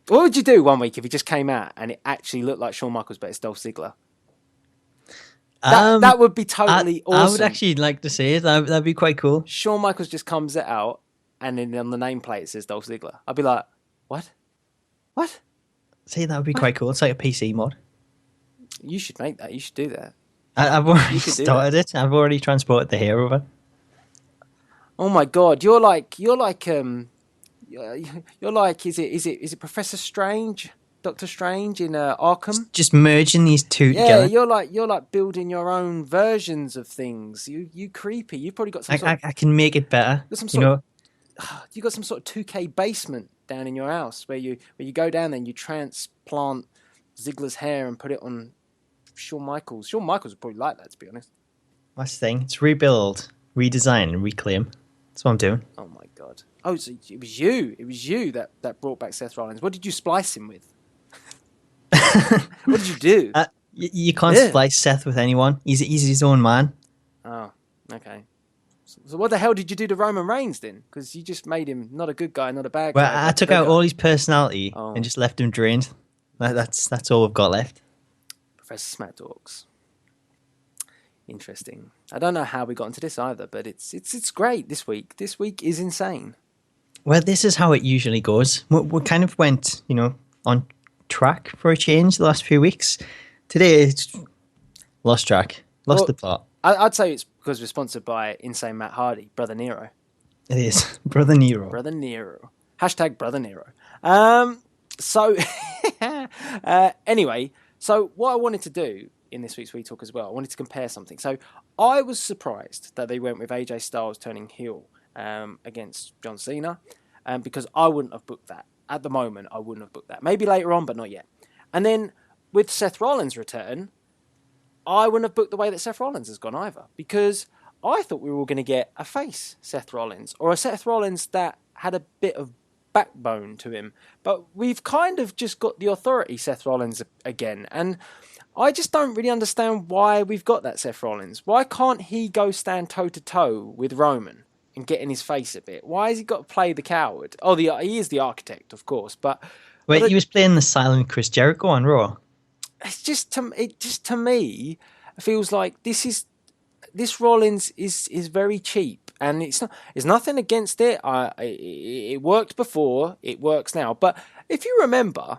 Speaker 2: What would you do one week if he just came out and it actually looked like Shawn Michaels, but it's Dolph Ziggler? That would be totally awesome.
Speaker 3: I would actually like to see it. That'd be quite cool.
Speaker 2: Shawn Michaels just comes it out, and then on the nameplate it says Dolph Ziggler. I'd be like, what? What?
Speaker 3: See, that would be quite cool. It's like a PC mod.
Speaker 2: You should make that. You should do that.
Speaker 3: I've already started it. I've already transported the hair over.
Speaker 2: Oh my god, you're like is it Professor Strange, Doctor Strange in Arkham?
Speaker 3: Just merging these two together.
Speaker 2: Yeah, you're like building your own versions of things. You creepy. You've probably got some.
Speaker 3: I can make it better.
Speaker 2: You got some sort of 2K basement down in your house where you go down there and you transplant Ziggler's hair and put it on Shawn Michaels. Shawn Michaels would probably like that, to be honest.
Speaker 3: That's the thing. It's rebuild, redesign, and reclaim. That's what I'm doing.
Speaker 2: Oh my god. Oh, so it was you. It was you that brought back Seth Rollins. What did you splice him with? What did you do?
Speaker 3: You can't splice Seth with anyone. He's his own man.
Speaker 2: Oh, okay. So what the hell did you do to Roman Reigns then? Because you just made him not a good guy, not a bad guy.
Speaker 3: Well, I took out all his personality and just left him drained. That's all we've got left.
Speaker 2: Professor Smack Talks. Interesting. I don't know how we got into this either, but it's great this week. This week is insane.
Speaker 3: Well, this is how it usually goes. We kind of went, on track for a change the last few weeks. Today, it's lost track, lost the plot.
Speaker 2: I'd say it's because we're sponsored by Insane Matt Hardy, Brother Nero.
Speaker 3: It is. Brother Nero.
Speaker 2: Brother Nero. Hashtag Brother Nero. Anyway, so what I wanted to do in this week's We Talk as well, I wanted to compare something. So I was surprised that they went with AJ Styles turning heel against John Cena because I wouldn't have booked that. At the moment, I wouldn't have booked that. Maybe later on, but not yet. And then with Seth Rollins' return, I wouldn't have booked the way that Seth Rollins has gone either, because I thought we were all going to get a face Seth Rollins, or a Seth Rollins that had a bit of backbone to him. But we've kind of just got the authority Seth Rollins again, and I just don't really understand why we've got that Seth Rollins. Why can't he go stand toe-to-toe with Roman and get in his face a bit? Why has he got to play the coward? Oh, he is the architect, of course, but...
Speaker 3: Wait, he was playing the silent Chris Jericho on Raw.
Speaker 2: It just to me feels like this Rollins is very cheap, and it's nothing against it. It worked before, it works now. But if you remember,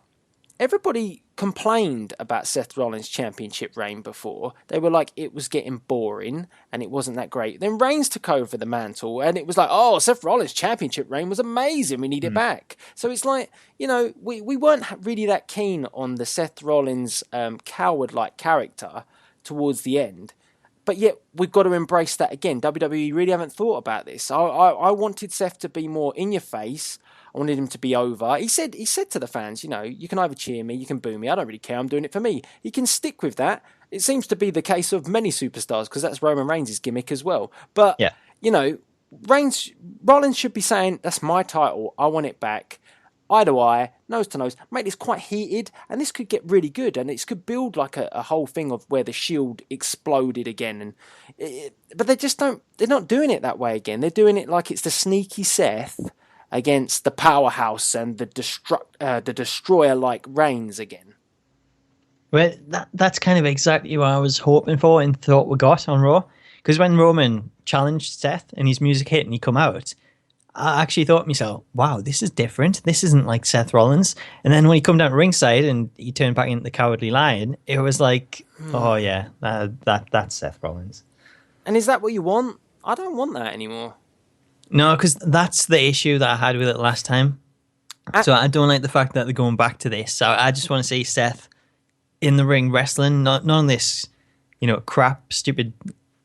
Speaker 2: everybody complained about Seth Rollins' championship reign before. They were like, it was getting boring and it wasn't that great. Then Reigns took over the mantle and it was like, oh, Seth Rollins' championship reign was amazing. We need it back. So it's like, we weren't really that keen on the Seth Rollins coward-like character towards the end. But yet we've got to embrace that again. WWE really haven't thought about this. I wanted Seth to be more in your face. I wanted him to be over. He said to the fans, you can either cheer me, you can boo me. I don't really care. I'm doing it for me. He can stick with that. It seems to be the case of many superstars because that's Roman Reigns' gimmick as well. But, Rollins should be saying, that's my title. I want it back. Eye to eye, nose to nose. Make this quite heated, and this could get really good, and this could build like a whole thing of where the Shield exploded again. But they're not doing it that way again. They're doing it like it's the sneaky Seth against the powerhouse and the destroyer-like Reigns again.
Speaker 3: Well, that's kind of exactly what I was hoping for and thought we got on Raw. Because when Roman challenged Seth and his music hit and he come out, I actually thought to myself, wow, this is different. This isn't like Seth Rollins. And then when he come down to ringside and he turned back into the Cowardly Lion, it was like, oh yeah, that's Seth Rollins.
Speaker 2: And is that what you want? I don't want that anymore.
Speaker 3: No, because that's the issue that I had with it last time. So I don't like the fact that they're going back to this. So I just want to see Seth in the ring wrestling, not on this, crap, stupid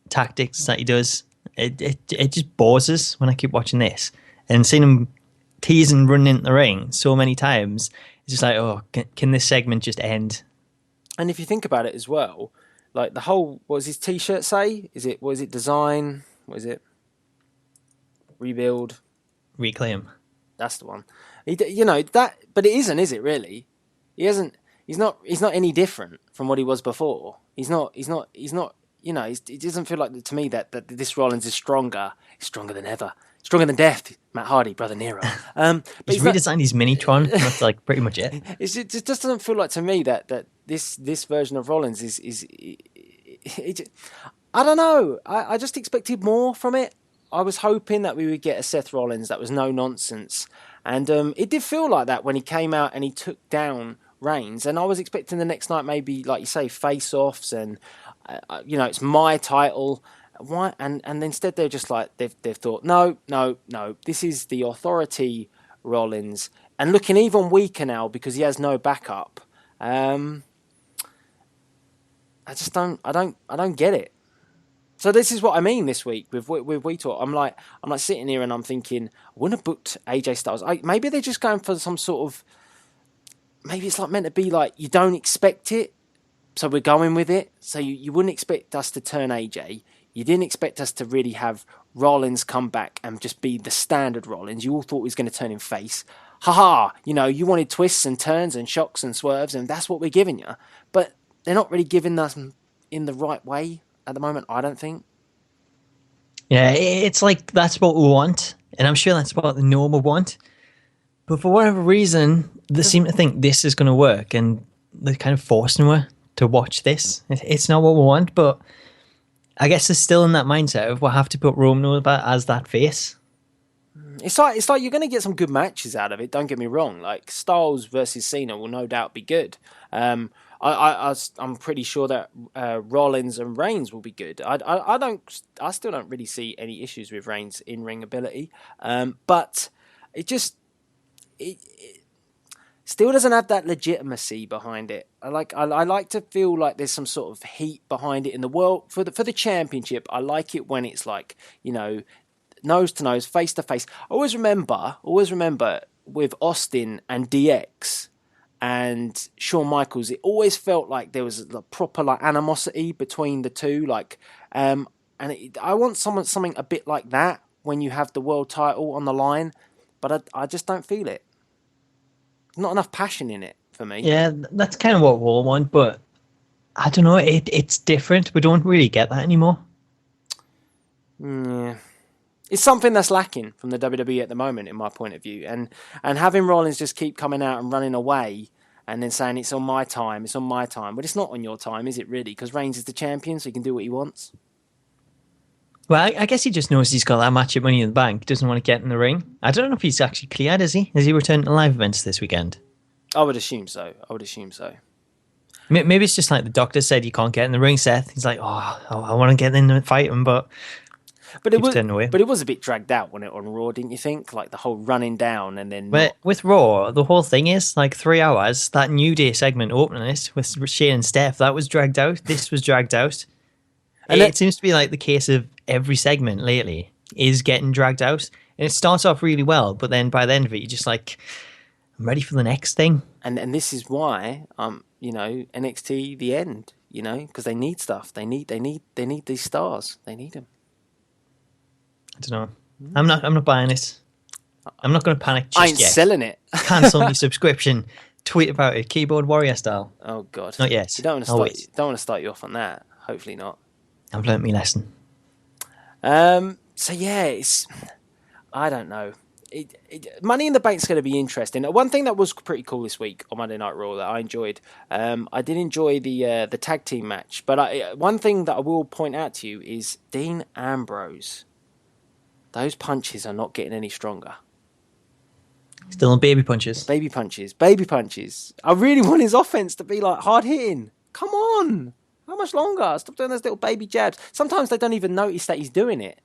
Speaker 3: tactics that he does. It just bores us when I keep watching this and seeing him tease and run into the ring so many times. It's just like, oh, can this segment just end?
Speaker 2: And if you think about it as well, like the whole, what does his T-shirt say? Was it design? What is it? Rebuild?
Speaker 3: Reclaim. That's
Speaker 2: the one. But it isn't, is it really? He's not any different from what he was before. He's not. It doesn't feel like to me that this Rollins is stronger. He's stronger than ever. Stronger than death. Matt Hardy, Brother Nero. But
Speaker 3: he's redesigned his Mini-Tron. That's like pretty much it.
Speaker 2: It just doesn't feel like to me that this version of Rollins is I don't know. I just expected more from it. I was hoping that we would get a Seth Rollins that was no nonsense. And it did feel like that when he came out and he took down Reigns. And I was expecting the next night maybe, like you say, face-offs and, it's my title. Why? And instead they're just like, they've thought, no, this is the authority Rollins. And looking even weaker now because he has no backup. I don't get it. So this is what I mean this week with We Talk. I'm like sitting here and I'm thinking, I wouldn't have booked AJ Styles. Maybe they're just going for some sort of, maybe it's like meant to be like, you don't expect it, so we're going with it. So you wouldn't expect us to turn AJ. You didn't expect us to really have Rollins come back and just be the standard Rollins. You all thought he was going to turn him face. Haha, you wanted twists and turns and shocks and swerves, and that's what we're giving you. But they're not really giving us in the right way at the moment, I don't think.
Speaker 3: Yeah, it's like that's what we want, and I'm sure that's what the normal want. But for whatever reason, they seem to think this is going to work, and they're kind of forcing us to watch this. It's not what we want, but I guess they're still in that mindset of we'll have to put Roman as that face.
Speaker 2: It's like you're going to get some good matches out of it. Don't get me wrong. Like Styles versus Cena will no doubt be good. I'm pretty sure that Rollins and Reigns will be good. I still don't really see any issues with Reigns' in-ring ability, but it still doesn't have that legitimacy behind it. I like to feel like there's some sort of heat behind it in the world for the championship. I like it when it's like nose to nose, face to face. Always remember with Austin and DX. And Shawn Michaels, it always felt like there was a proper animosity between the two. I want something a bit like that when you have the world title on the line, but I just don't feel it. Not enough passion in it for me.
Speaker 3: Yeah, that's kind of what we'll want, but I don't know. It's different. We don't really get that anymore.
Speaker 2: Yeah. It's something that's lacking from the WWE at the moment, in my point of view. And having Rollins just keep coming out and running away and then saying, it's on my time. But it's not on your time, is it really? Because Reigns is the champion, so he can do what he wants.
Speaker 3: Well, I guess he just knows he's got that match at Money in the Bank. Doesn't want to get in the ring. I don't know if he's actually cleared, is he? Has he returned to live events this weekend?
Speaker 2: I would assume so.
Speaker 3: Maybe it's just like the doctor said you can't get in the ring, Seth. He's like, I want to get in and fight him, but
Speaker 2: it was a bit dragged out on Raw, didn't you think? Like the whole running down and then.
Speaker 3: But with Raw, the whole thing is like 3 hours. That New Day segment opening it with Shane and Steph, that was dragged out. This was dragged out. And it seems to be like the case of every segment lately is getting dragged out. And it starts off really well, but then by the end of it, you're just like, I'm ready for the next thing.
Speaker 2: And this is why NXT the end, because they need stuff. They need these stars. They need them.
Speaker 3: I don't know. I'm not buying it. I'm not going to panic just
Speaker 2: I ain't
Speaker 3: yet.
Speaker 2: Selling it.
Speaker 3: Cancel my subscription. Tweet about it. Keyboard warrior style.
Speaker 2: Oh God.
Speaker 3: Not yet.
Speaker 2: You don't want to start you off on that. Hopefully not.
Speaker 3: I've learnt my lesson.
Speaker 2: So yeah, I don't know. Money in the Bank's going to be interesting. One thing that was pretty cool this week on Monday Night Raw that I enjoyed, I did enjoy the tag team match. But one thing that I will point out to you is Dean Ambrose. those punches are not getting any stronger.
Speaker 3: Still on baby punches.
Speaker 2: Baby punches. I really want his offense to be like hard hitting. Come on. How much longer? Stop doing those little baby jabs. Sometimes they don't even notice that he's doing it.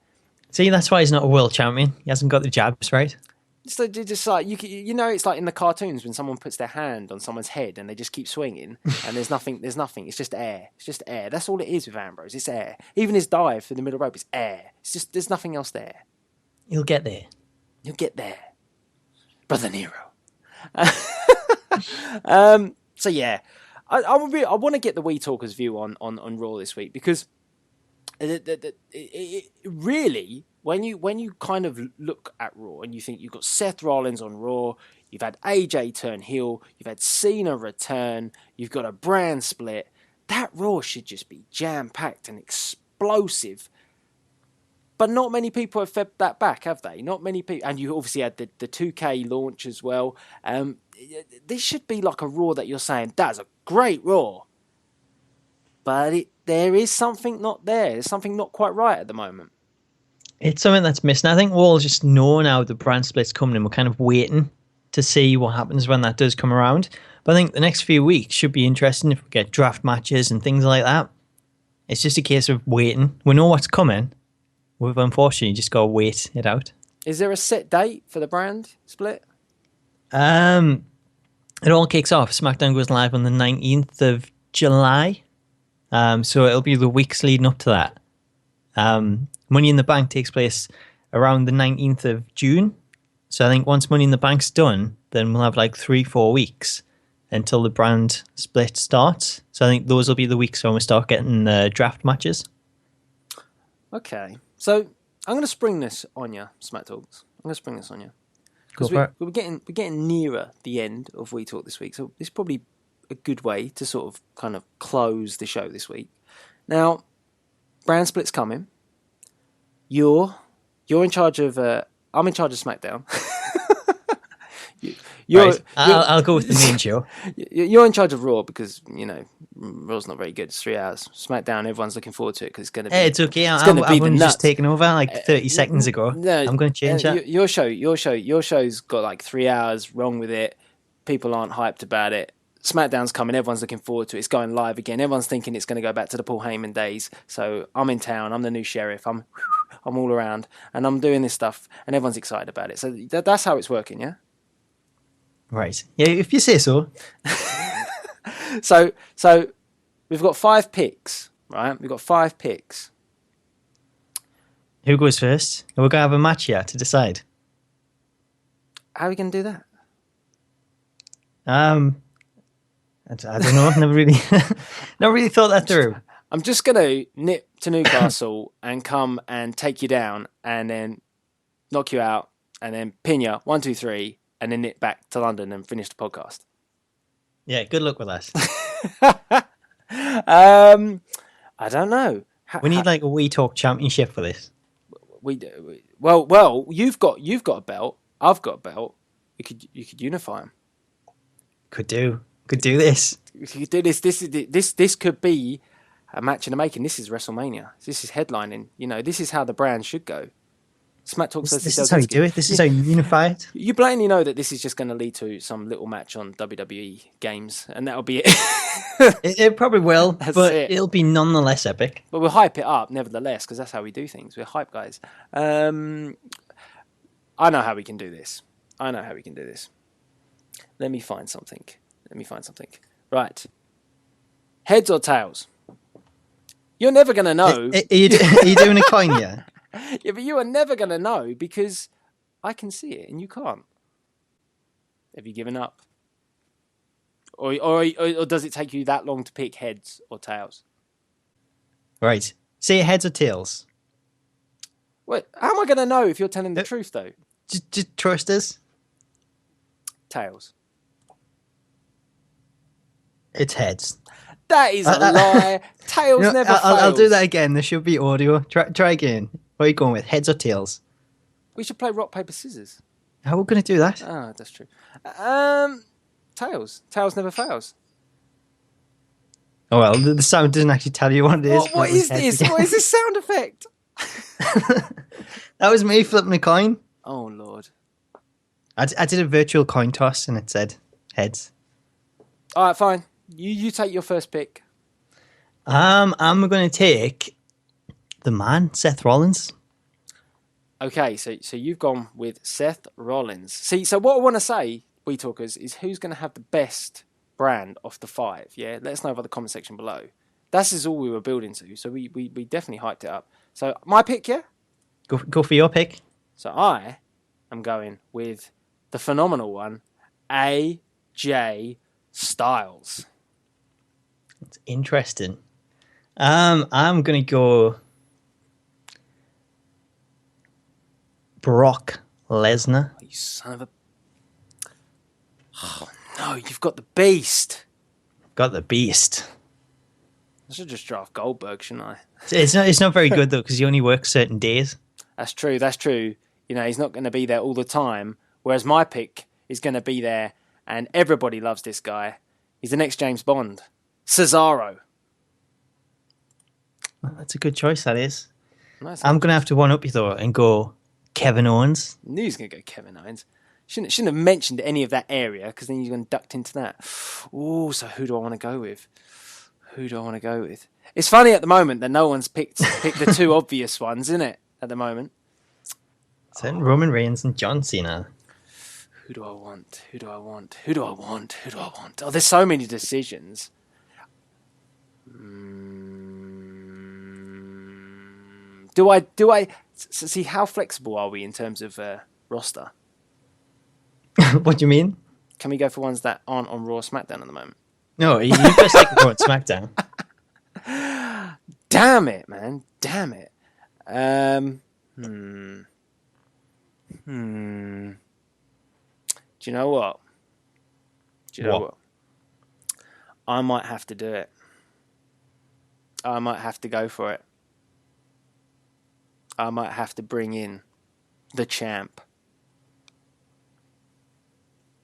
Speaker 3: See, that's why he's not a world champion. He hasn't got the jabs right.
Speaker 2: Just like it's like in the cartoons when someone puts their hand on someone's head and they just keep swinging and there's nothing. It's just air. That's all it is with Ambrose. It's air. Even his dive through the middle rope is air. It's just there's nothing else there.
Speaker 3: You'll get there.
Speaker 2: Brother Nero. So yeah, I want to get the We Talkers view on Raw this week because it really, when you kind of look at Raw and you think you've got Seth Rollins on Raw, you've had AJ turn heel, you've had Cena return, you've got a brand split, that Raw should just be jam-packed and explosive. But not many people have fed that back, have they? Not many people. And you obviously had the 2K launch as well. This should be like a Raw that you're saying, that's a great Raw. But there is something not there. There's something not quite right at the moment.
Speaker 3: It's something that's missing. I think we'll all just know now the brand split's coming and we're kind of waiting to see what happens when that does come around. But I think the next few weeks should be interesting if we get draft matches and things like that. It's just a case of waiting. We know what's coming. We've unfortunately just got to wait it out.
Speaker 2: Is there a set date for the brand split?
Speaker 3: It all kicks off. SmackDown goes live on the 19th of July. So it'll be the weeks leading up to that. Money in the Bank takes place around the 19th of June. So I think once Money in the Bank's done, then we'll have like 3-4 weeks until the brand split starts. So I think those will be the weeks when we start getting the draft matches.
Speaker 2: Okay. So I'm going to spring this on you, Smack Talks. I'm going to spring this on you. Because we're getting nearer the end of We Talk this week. So it's probably a good way to sort of kind of close the show this week. Now, brand split's coming. You're in charge of... I'm in charge of SmackDown.
Speaker 3: I'll go with the main show.
Speaker 2: You're in charge of Raw because, Raw's not very good. It's 3 hours. SmackDown, everyone's looking forward to it because it's going to be...
Speaker 3: Hey, it's okay. I've just taken over like 30 seconds ago.
Speaker 2: No,
Speaker 3: I'm going to change that.
Speaker 2: Your show's got like 3 hours wrong with it. People aren't hyped about it. SmackDown's coming. Everyone's looking forward to it. It's going live again. Everyone's thinking it's going to go back to the Paul Heyman days. So I'm in town. I'm the new sheriff. I'm all around. And I'm doing this stuff. And everyone's excited about it. So that's how it's working, yeah?
Speaker 3: Right. Yeah, if you say so.
Speaker 2: So we've got 5 picks, right? We've got 5 picks.
Speaker 3: Who goes first? We're going to have a match here to decide.
Speaker 2: How are we going to do that?
Speaker 3: I don't know. I've never really thought that through.
Speaker 2: I'm just going to nip to Newcastle and come and take you down and then knock you out and then pin you 1, 2, 3 and then nip back to London and finish the podcast.
Speaker 3: Yeah, good luck with that.
Speaker 2: I don't know.
Speaker 3: We need like a We Talk championship for this.
Speaker 2: Well, you've got a belt. I've got a belt. You could unify them.
Speaker 3: Could do this.
Speaker 2: You could do this. This could be a match in the making. This is WrestleMania. This is headlining. This is how the brand should go. Smack Talk says
Speaker 3: this is how you do it. This is how you unify it.
Speaker 2: You blatantly know that this is just going to lead to some little match on WWE games, and that'll be it.
Speaker 3: It probably will, it'll be nonetheless epic.
Speaker 2: But we'll hype it up, nevertheless, because that's how we do things. We're hype guys. I know how we can do this. Let me find something. Right. Heads or tails? You're never going to know.
Speaker 3: Are you doing a coin here?
Speaker 2: Yeah, but you are never going to know because I can see it and you can't. Have you given up? Or does it take you that long to pick heads or tails?
Speaker 3: Right. Say heads or tails.
Speaker 2: What? How am I going to know if you're telling the truth, though?
Speaker 3: Just trust us.
Speaker 2: Tails.
Speaker 3: It's heads.
Speaker 2: That is a lie. Tails never fails.
Speaker 3: I'll do that again. There should be audio. Try again. What are you going with? Heads or tails?
Speaker 2: We should play rock, paper, scissors.
Speaker 3: How are we going to do that?
Speaker 2: Ah, that's true. Tails. Tails never fails.
Speaker 3: Oh, well, the sound doesn't actually tell you what it is.
Speaker 2: What is this? What is this sound effect?
Speaker 3: That was me flipping a coin.
Speaker 2: Oh, Lord.
Speaker 3: I did a virtual coin toss and it said heads.
Speaker 2: All right, fine. You take your first pick.
Speaker 3: I'm going to take the man, Seth Rollins.
Speaker 2: Okay, so you've gone with Seth Rollins. See, so what I want to say, We Talkers, is who's going to have the best brand off the 5, yeah? Let us know by the comment section below. That's is all we were building to, so we definitely hyped it up. So my pick, yeah?
Speaker 3: Go for your pick.
Speaker 2: So I am going with the phenomenal one, AJ Styles.
Speaker 3: It's interesting. I'm going to go Brock Lesnar.
Speaker 2: Oh, you son of a... Oh, no, you've got the beast.
Speaker 3: Got the beast.
Speaker 2: I should just draft Goldberg, shouldn't I?
Speaker 3: It's not very good though because he only works certain days.
Speaker 2: That's true. You know, he's not going to be there all the time. Whereas my pick is going to be there, and everybody loves this guy. He's the next James Bond. Cesaro.
Speaker 3: That's a good choice, that is.
Speaker 2: Nice.
Speaker 3: I'm going to have to one up you though and go Kevin Owens.
Speaker 2: I knew he was going to go Kevin Owens. Shouldn't have mentioned any of that area because then you're going to ducked into that. Oh, so who do I want to go with? It's funny at the moment that no one's picked the two obvious ones, isn't it? At the moment.
Speaker 3: Roman Reigns and John Cena.
Speaker 2: Who do I want? Oh, there's so many decisions. Do I see how flexible are we in terms of roster?
Speaker 3: What do you mean?
Speaker 2: Can we go for ones that aren't on Raw or SmackDown at the moment?
Speaker 3: No, you just like Raw and SmackDown.
Speaker 2: Damn it, man. Damn it. Do you know what? I might have to do it. I might have to go for it. I might have to bring in the champ.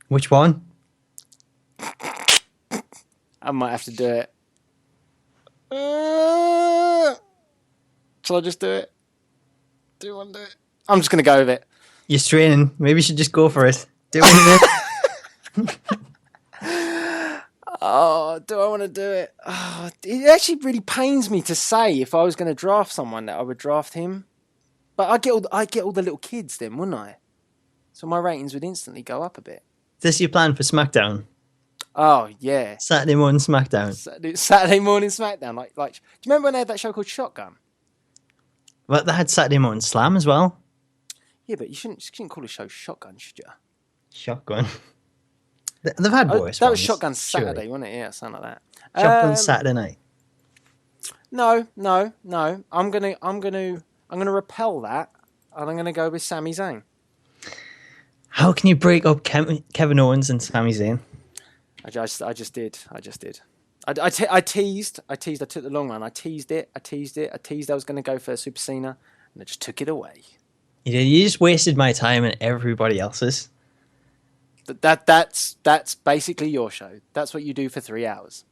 Speaker 3: Which one?
Speaker 2: I might have to do it. Shall I just do it? Do you want to do it? I'm just going to go with it.
Speaker 3: You're straining. Maybe you should just go for it. Do it.
Speaker 2: Oh, do I want to do it? Oh, it actually really pains me to say if I was going to draft someone that I would draft him. But I get all the little kids then, wouldn't I? So my ratings would instantly go up a bit.
Speaker 3: Is this your plan for SmackDown?
Speaker 2: Oh, yeah.
Speaker 3: Saturday morning SmackDown.
Speaker 2: Saturday morning SmackDown. Like, do you remember when they had that show called Shotgun?
Speaker 3: Well, they had Saturday morning Slam as well.
Speaker 2: Yeah, but you shouldn't call a show Shotgun, should you?
Speaker 3: Shotgun. They've had worse.
Speaker 2: That was Shotgun Saturday, wasn't it? Yeah, something like that.
Speaker 3: Shotgun Saturday night.
Speaker 2: No. I'm gonna repel that, and I'm gonna go with Sami Zayn.
Speaker 3: How can you break up Kevin Owens and Sami Zayn?
Speaker 2: I just did. I teased. I took the long run. I teased it. I teased I was going to go for Super Cena, and I just took it away.
Speaker 3: You just wasted my time and everybody else's.
Speaker 2: That's basically your show. That's what you do for 3 hours.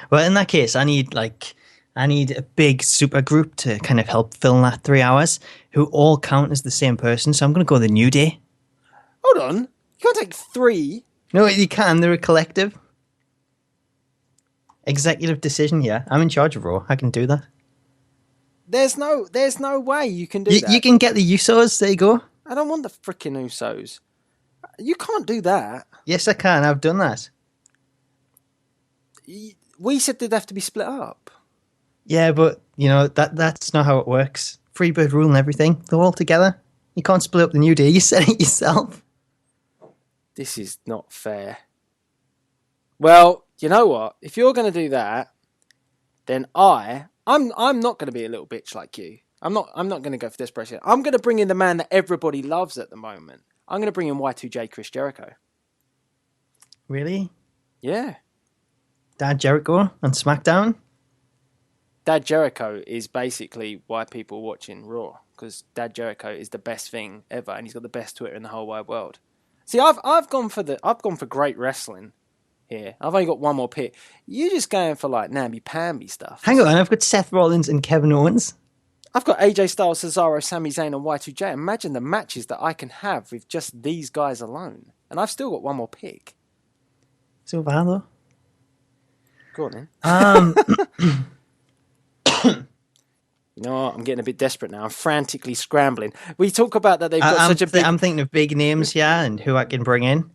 Speaker 3: Well, in that case, I need a big super group to kind of help fill that 3 hours, who all count as the same person. So I'm going to go the New Day.
Speaker 2: Hold on, you can't take 3.
Speaker 3: No, you can. They're a collective. Executive decision. Yeah, I'm in charge of Raw. I can do that.
Speaker 2: There's no way you can do that.
Speaker 3: You can get the Usos. There you go.
Speaker 2: I don't want the frickin' Usos. You can't do that.
Speaker 3: Yes, I can. I've done that.
Speaker 2: We said they'd have to be split up.
Speaker 3: Yeah, but you know that's not how it works. Freebird rule and everything. They're all together. You can't split up the New Day. You said it yourself.
Speaker 2: This is not fair. Well, you know what? If you're going to do that, then I'm not going to be a little bitch like you. I'm not going to go for desperation. I'm going to bring in the man that everybody loves at the moment. I'm going to bring in Y2J Chris Jericho.
Speaker 3: Really?
Speaker 2: Yeah.
Speaker 3: Dad Jericho on SmackDown?
Speaker 2: Dad Jericho is basically why people are watching Raw, because Dad Jericho is the best thing ever, and he's got the best Twitter in the whole wide world. See, I've gone for great wrestling here. I've only got one more pick. You're just going for like namby-pamby stuff.
Speaker 3: Hang on, I've got Seth Rollins and Kevin Owens.
Speaker 2: I've got AJ Styles, Cesaro, Sami Zayn, and Y2J. Imagine the matches that I can have with just these guys alone. And I've still got one more pick.
Speaker 3: So bad though.
Speaker 2: Go on then. You know what? I'm getting a bit desperate now. I'm frantically scrambling. We talk about that they've got such a big...
Speaker 3: I'm thinking of big names here and who I can bring in.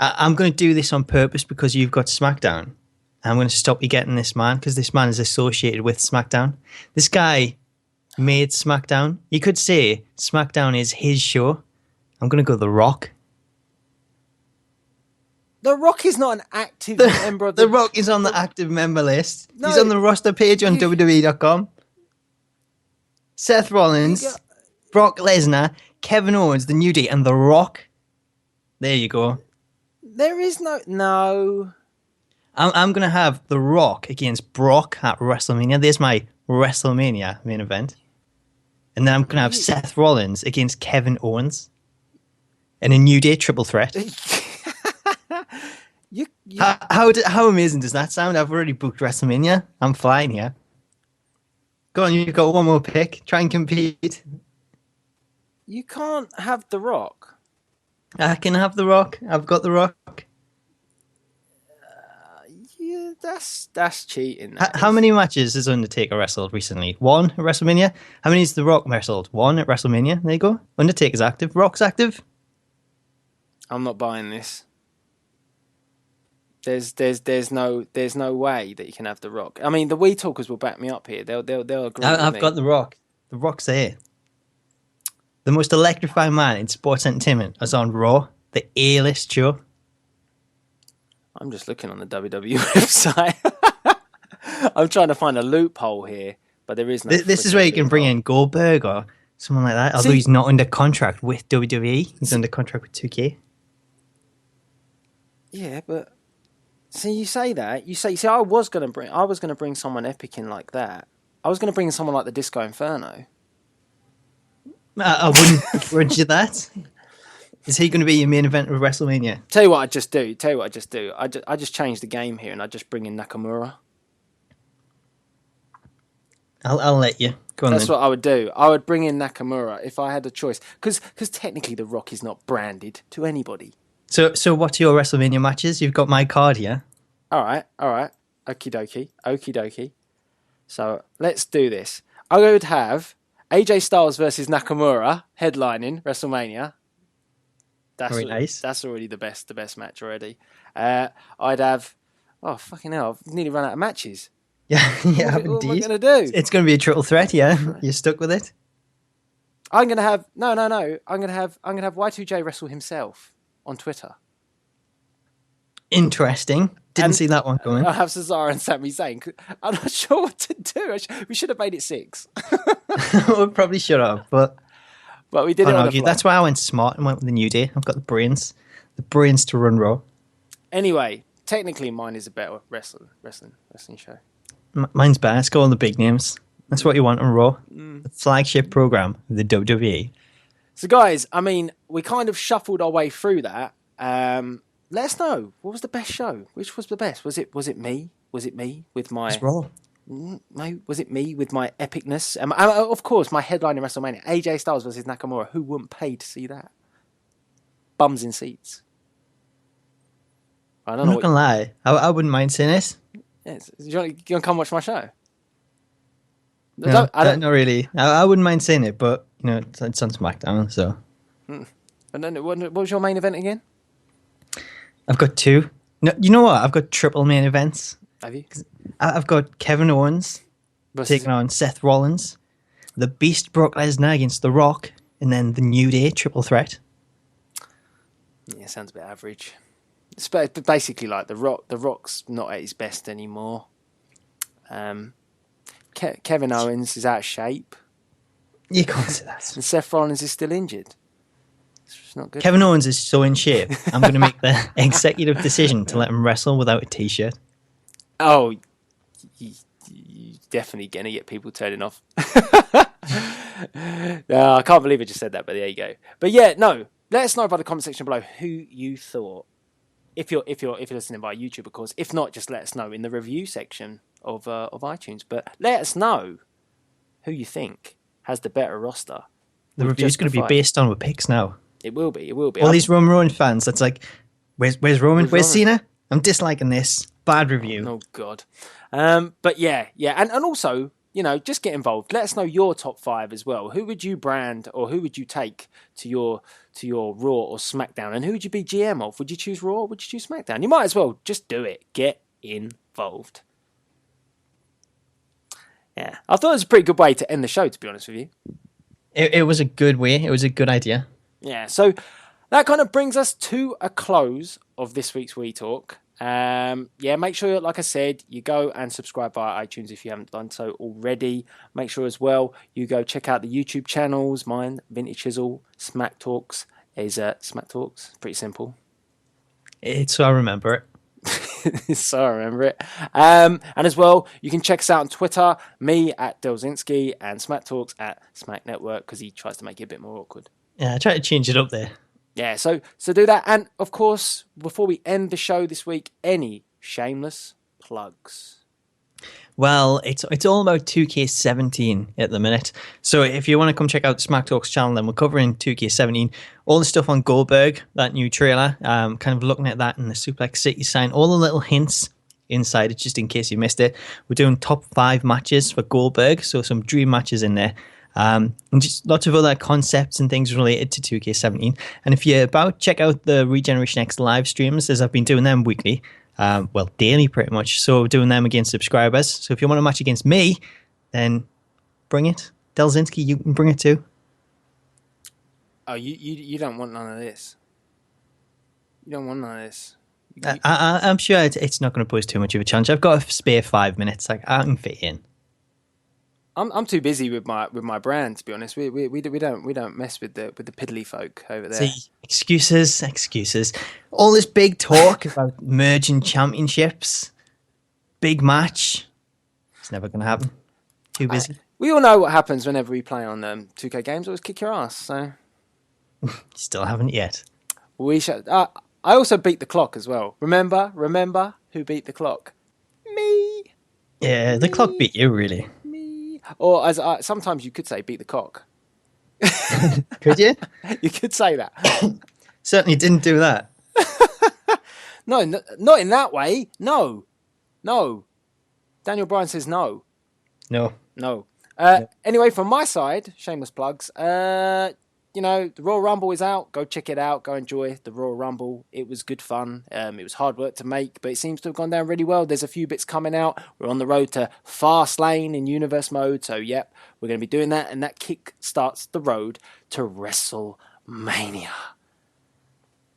Speaker 3: I'm going to do this on purpose because you've got SmackDown. I'm going to stop you getting this man because this man is associated with SmackDown. This guy made SmackDown. You could say SmackDown is his show. I'm going to go The Rock.
Speaker 2: The Rock is not an active member of
Speaker 3: The Rock is on the active member list.
Speaker 2: No,
Speaker 3: he's on the roster page on WWE.com. Seth Rollins, Brock Lesnar, Kevin Owens, The New Day, and The Rock. There you go.
Speaker 2: There is no.
Speaker 3: I'm going to have The Rock against Brock at WrestleMania. There's my WrestleMania main event. And then I'm going to have Seth Rollins against Kevin Owens in a New Day triple threat. How amazing does that sound? I've already booked WrestleMania. I'm flying here. Go on, you've got one more pick. Try and compete.
Speaker 2: You can't have The Rock.
Speaker 3: I can have The Rock. I've got The Rock.
Speaker 2: Yeah, that's cheating.
Speaker 3: How many matches has Undertaker wrestled recently? One at WrestleMania. How many has The Rock wrestled? One at WrestleMania. There you go. Undertaker's active. Rock's active.
Speaker 2: I'm not buying this. There's no way that you can have The Rock. I mean, the We Talkers will back me up here. They'll agree.
Speaker 3: I've got The Rock. The Rock's there. The most electrifying man in sports entertainment is on Raw, the A-list show.
Speaker 2: I'm just looking on the WWE website. I'm trying to find a loophole here, but there is no.
Speaker 3: This is where you can bring in Goldberg or someone like that. Although he's not under contract with WWE, he's under contract with 2K.
Speaker 2: Yeah, but see, you say that. I was gonna bring someone epic in like that. I was gonna bring someone like the Disco Inferno.
Speaker 3: I wouldn't grudge you that. Is he going to be your main event of WrestleMania?
Speaker 2: Tell you what I just do. I just change the game here and I just bring in Nakamura.
Speaker 3: I'll let you. Go on.
Speaker 2: That's
Speaker 3: then.
Speaker 2: what I would do. I would bring in Nakamura if I had a choice. Because technically The Rock is not branded to anybody.
Speaker 3: So what's your WrestleMania matches? You've got my card here.
Speaker 2: All right. Okie dokie. So let's do this. I would have AJ Styles versus Nakamura headlining WrestleMania.
Speaker 3: Very nice.
Speaker 2: That's already the best match already. I'd have... Oh, fucking hell. I've nearly run out of matches.
Speaker 3: Yeah,
Speaker 2: What am I going to do?
Speaker 3: It's going to be a triple threat, yeah? You're stuck with it?
Speaker 2: I'm going to have... No. I'm going to have Y2J wrestle himself on Twitter.
Speaker 3: Interesting. Didn't see that one coming.
Speaker 2: I'll have Cesaro and Sami Zayn. I'm not sure what to do. We should have made it 6.
Speaker 3: We probably should have, but
Speaker 2: we did it on the fly.
Speaker 3: That's why I went smart and went with the New Day. I've got the brains to run Raw.
Speaker 2: Anyway, technically mine is a better wrestling show.
Speaker 3: Mine's better. Let's go on the big names. That's what you want on Raw. The flagship program of the WWE.
Speaker 2: So guys, I mean, we kind of shuffled our way through that. Let us know, what was the best show? Which was the best? Was it me? Was it me with my...
Speaker 3: It's Raw.
Speaker 2: No, was it me with my epicness? Of course, my headline in WrestleMania, AJ Styles versus Nakamura. Who wouldn't pay to see that? Bums in seats. I don't know.
Speaker 3: I'm not going to lie. I wouldn't mind seeing this.
Speaker 2: Yes. You want to come watch my show?
Speaker 3: No, not really. I wouldn't mind seeing it, but you know, it's on SmackDown, so.
Speaker 2: And then, what was your main event again?
Speaker 3: I've got 2. No, you know what? I've got triple main events.
Speaker 2: Have you?
Speaker 3: I've got Kevin Owens taking on Seth Rollins, the Beast Brock Lesnar against The Rock, and then the New Day triple threat.
Speaker 2: Yeah, sounds a bit average. It's basically like The Rock. The Rock's not at his best anymore. Kevin Owens is out of shape.
Speaker 3: You can't say that.
Speaker 2: And Seth Rollins is still injured. It's not good.
Speaker 3: Kevin Owens is so in shape. I'm going to make the executive decision to let him wrestle without a t-shirt.
Speaker 2: Oh, you definitely going to get people turning off. No, I can't believe I just said that, but there you go. But yeah, no. Let us know by the comment section below who you thought. If you're listening via YouTube, of course. If not, just let us know in the review section of iTunes. But let us know who you think has the better roster.
Speaker 3: The review's going to be based on our picks now.
Speaker 2: It will be.
Speaker 3: All these Roman fans, that's like, where's Roman? Where's Cena? I'm disliking this. Bad review.
Speaker 2: Oh, God. But yeah. And also, just get involved. Let us know your top 5 as well. Who would you brand or who would you take to your Raw or SmackDown? And who would you be GM of? Would you choose Raw or would you choose SmackDown? You might as well just do it. Get involved. Yeah. I thought it was a pretty good way to end the show, to be honest with you.
Speaker 3: It was a good way. It was a good idea.
Speaker 2: Yeah, so that kind of brings us to a close of this week's We Talk. Make sure, like I said, you go and subscribe via iTunes if you haven't done so already. Make sure as well you go check out the YouTube channels. Mine, Vintage Chisel, Smack Talks is Smack Talks. Pretty simple.
Speaker 3: It's so I remember it.
Speaker 2: So I remember it. And as well, you can check us out on Twitter, me at Delzinski and Smack Talks at Smack Network, because he tries to make it a bit more awkward.
Speaker 3: Yeah, I try to change it up there.
Speaker 2: Yeah, so do that. And of course, before we end the show this week, any shameless plugs?
Speaker 3: Well, it's all about 2K17 at the minute. So if you want to come check out the Smack Talks channel, then we're covering 2K17. All the stuff on Goldberg, that new trailer, kind of looking at that in the Suplex City sign, all the little hints inside it, just in case you missed it. We're doing top 5 matches for Goldberg, so some dream matches in there. And just lots of other concepts and things related to 2K17. And if you're about, check out the Regeneration X live streams, as I've been doing them weekly. Daily pretty much. So doing them against subscribers. So if you want a match against me, then bring it. Delzinski, you can bring it too.
Speaker 2: Oh, you don't want none of this. You don't want none of this.
Speaker 3: I'm sure it's not going to pose too much of a challenge. I've got a spare 5 minutes. Like, I can fit in.
Speaker 2: I'm too busy with my brand, to be honest. We don't mess with the piddly folk over there.
Speaker 3: See, excuses. All this big talk about merging championships, big match. It's never going to happen. Too busy.
Speaker 2: We all know what happens whenever we play on 2K games. Always kick your ass. So
Speaker 3: still haven't yet.
Speaker 2: We should. I also beat the clock as well. Remember who beat the clock? Me.
Speaker 3: Yeah, the clock beat you, really.
Speaker 2: Or as sometimes you could say, beat the cock.
Speaker 3: Could you?
Speaker 2: You could say that.
Speaker 3: Certainly didn't do that.
Speaker 2: No, not in that way. No. Daniel Bryan says no.
Speaker 3: No.
Speaker 2: Anyway, from my side, shameless plugs. The Royal Rumble is out. Go check it out. Go enjoy the Royal Rumble. It was good fun. It was hard work to make, but it seems to have gone down really well. There's a few bits coming out. We're on the road to Fast Lane in Universe Mode. So, yep, we're going to be doing that. And that kick starts the road to WrestleMania.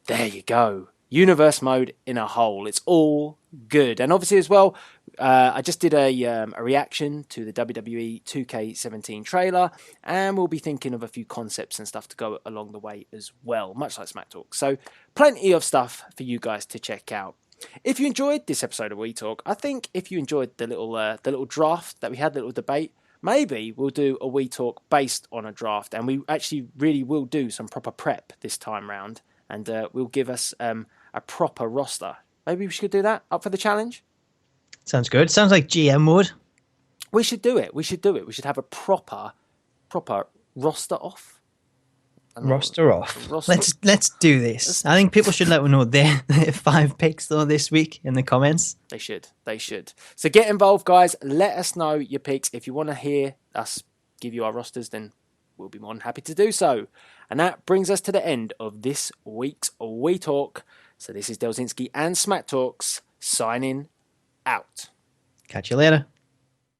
Speaker 2: There you go. Universe Mode in a whole. It's all good. And obviously as well, I just did a reaction to the WWE 2K17 trailer, and we'll be thinking of a few concepts and stuff to go along the way as well, much like Smack Talk. So plenty of stuff for you guys to check out. If you enjoyed this episode of We Talk, I think if you enjoyed the little draft that we had, the little debate, maybe we'll do a We Talk based on a draft, and we actually really will do some proper prep this time round, and we'll give us a proper roster. Maybe we should do that. Up for the challenge?
Speaker 3: Sounds good. Sounds like GM would.
Speaker 2: We should do it. We should have a proper roster off.
Speaker 3: Roster off. Let's do this. I think people should let us know their 5 picks though this week in the comments.
Speaker 2: They should. So get involved, guys. Let us know your picks. If you want to hear us give you our rosters, then we'll be more than happy to do so. And that brings us to the end of this week's We Talk. So this is Delzinski and Smack Talks signing out.
Speaker 3: Catch you later.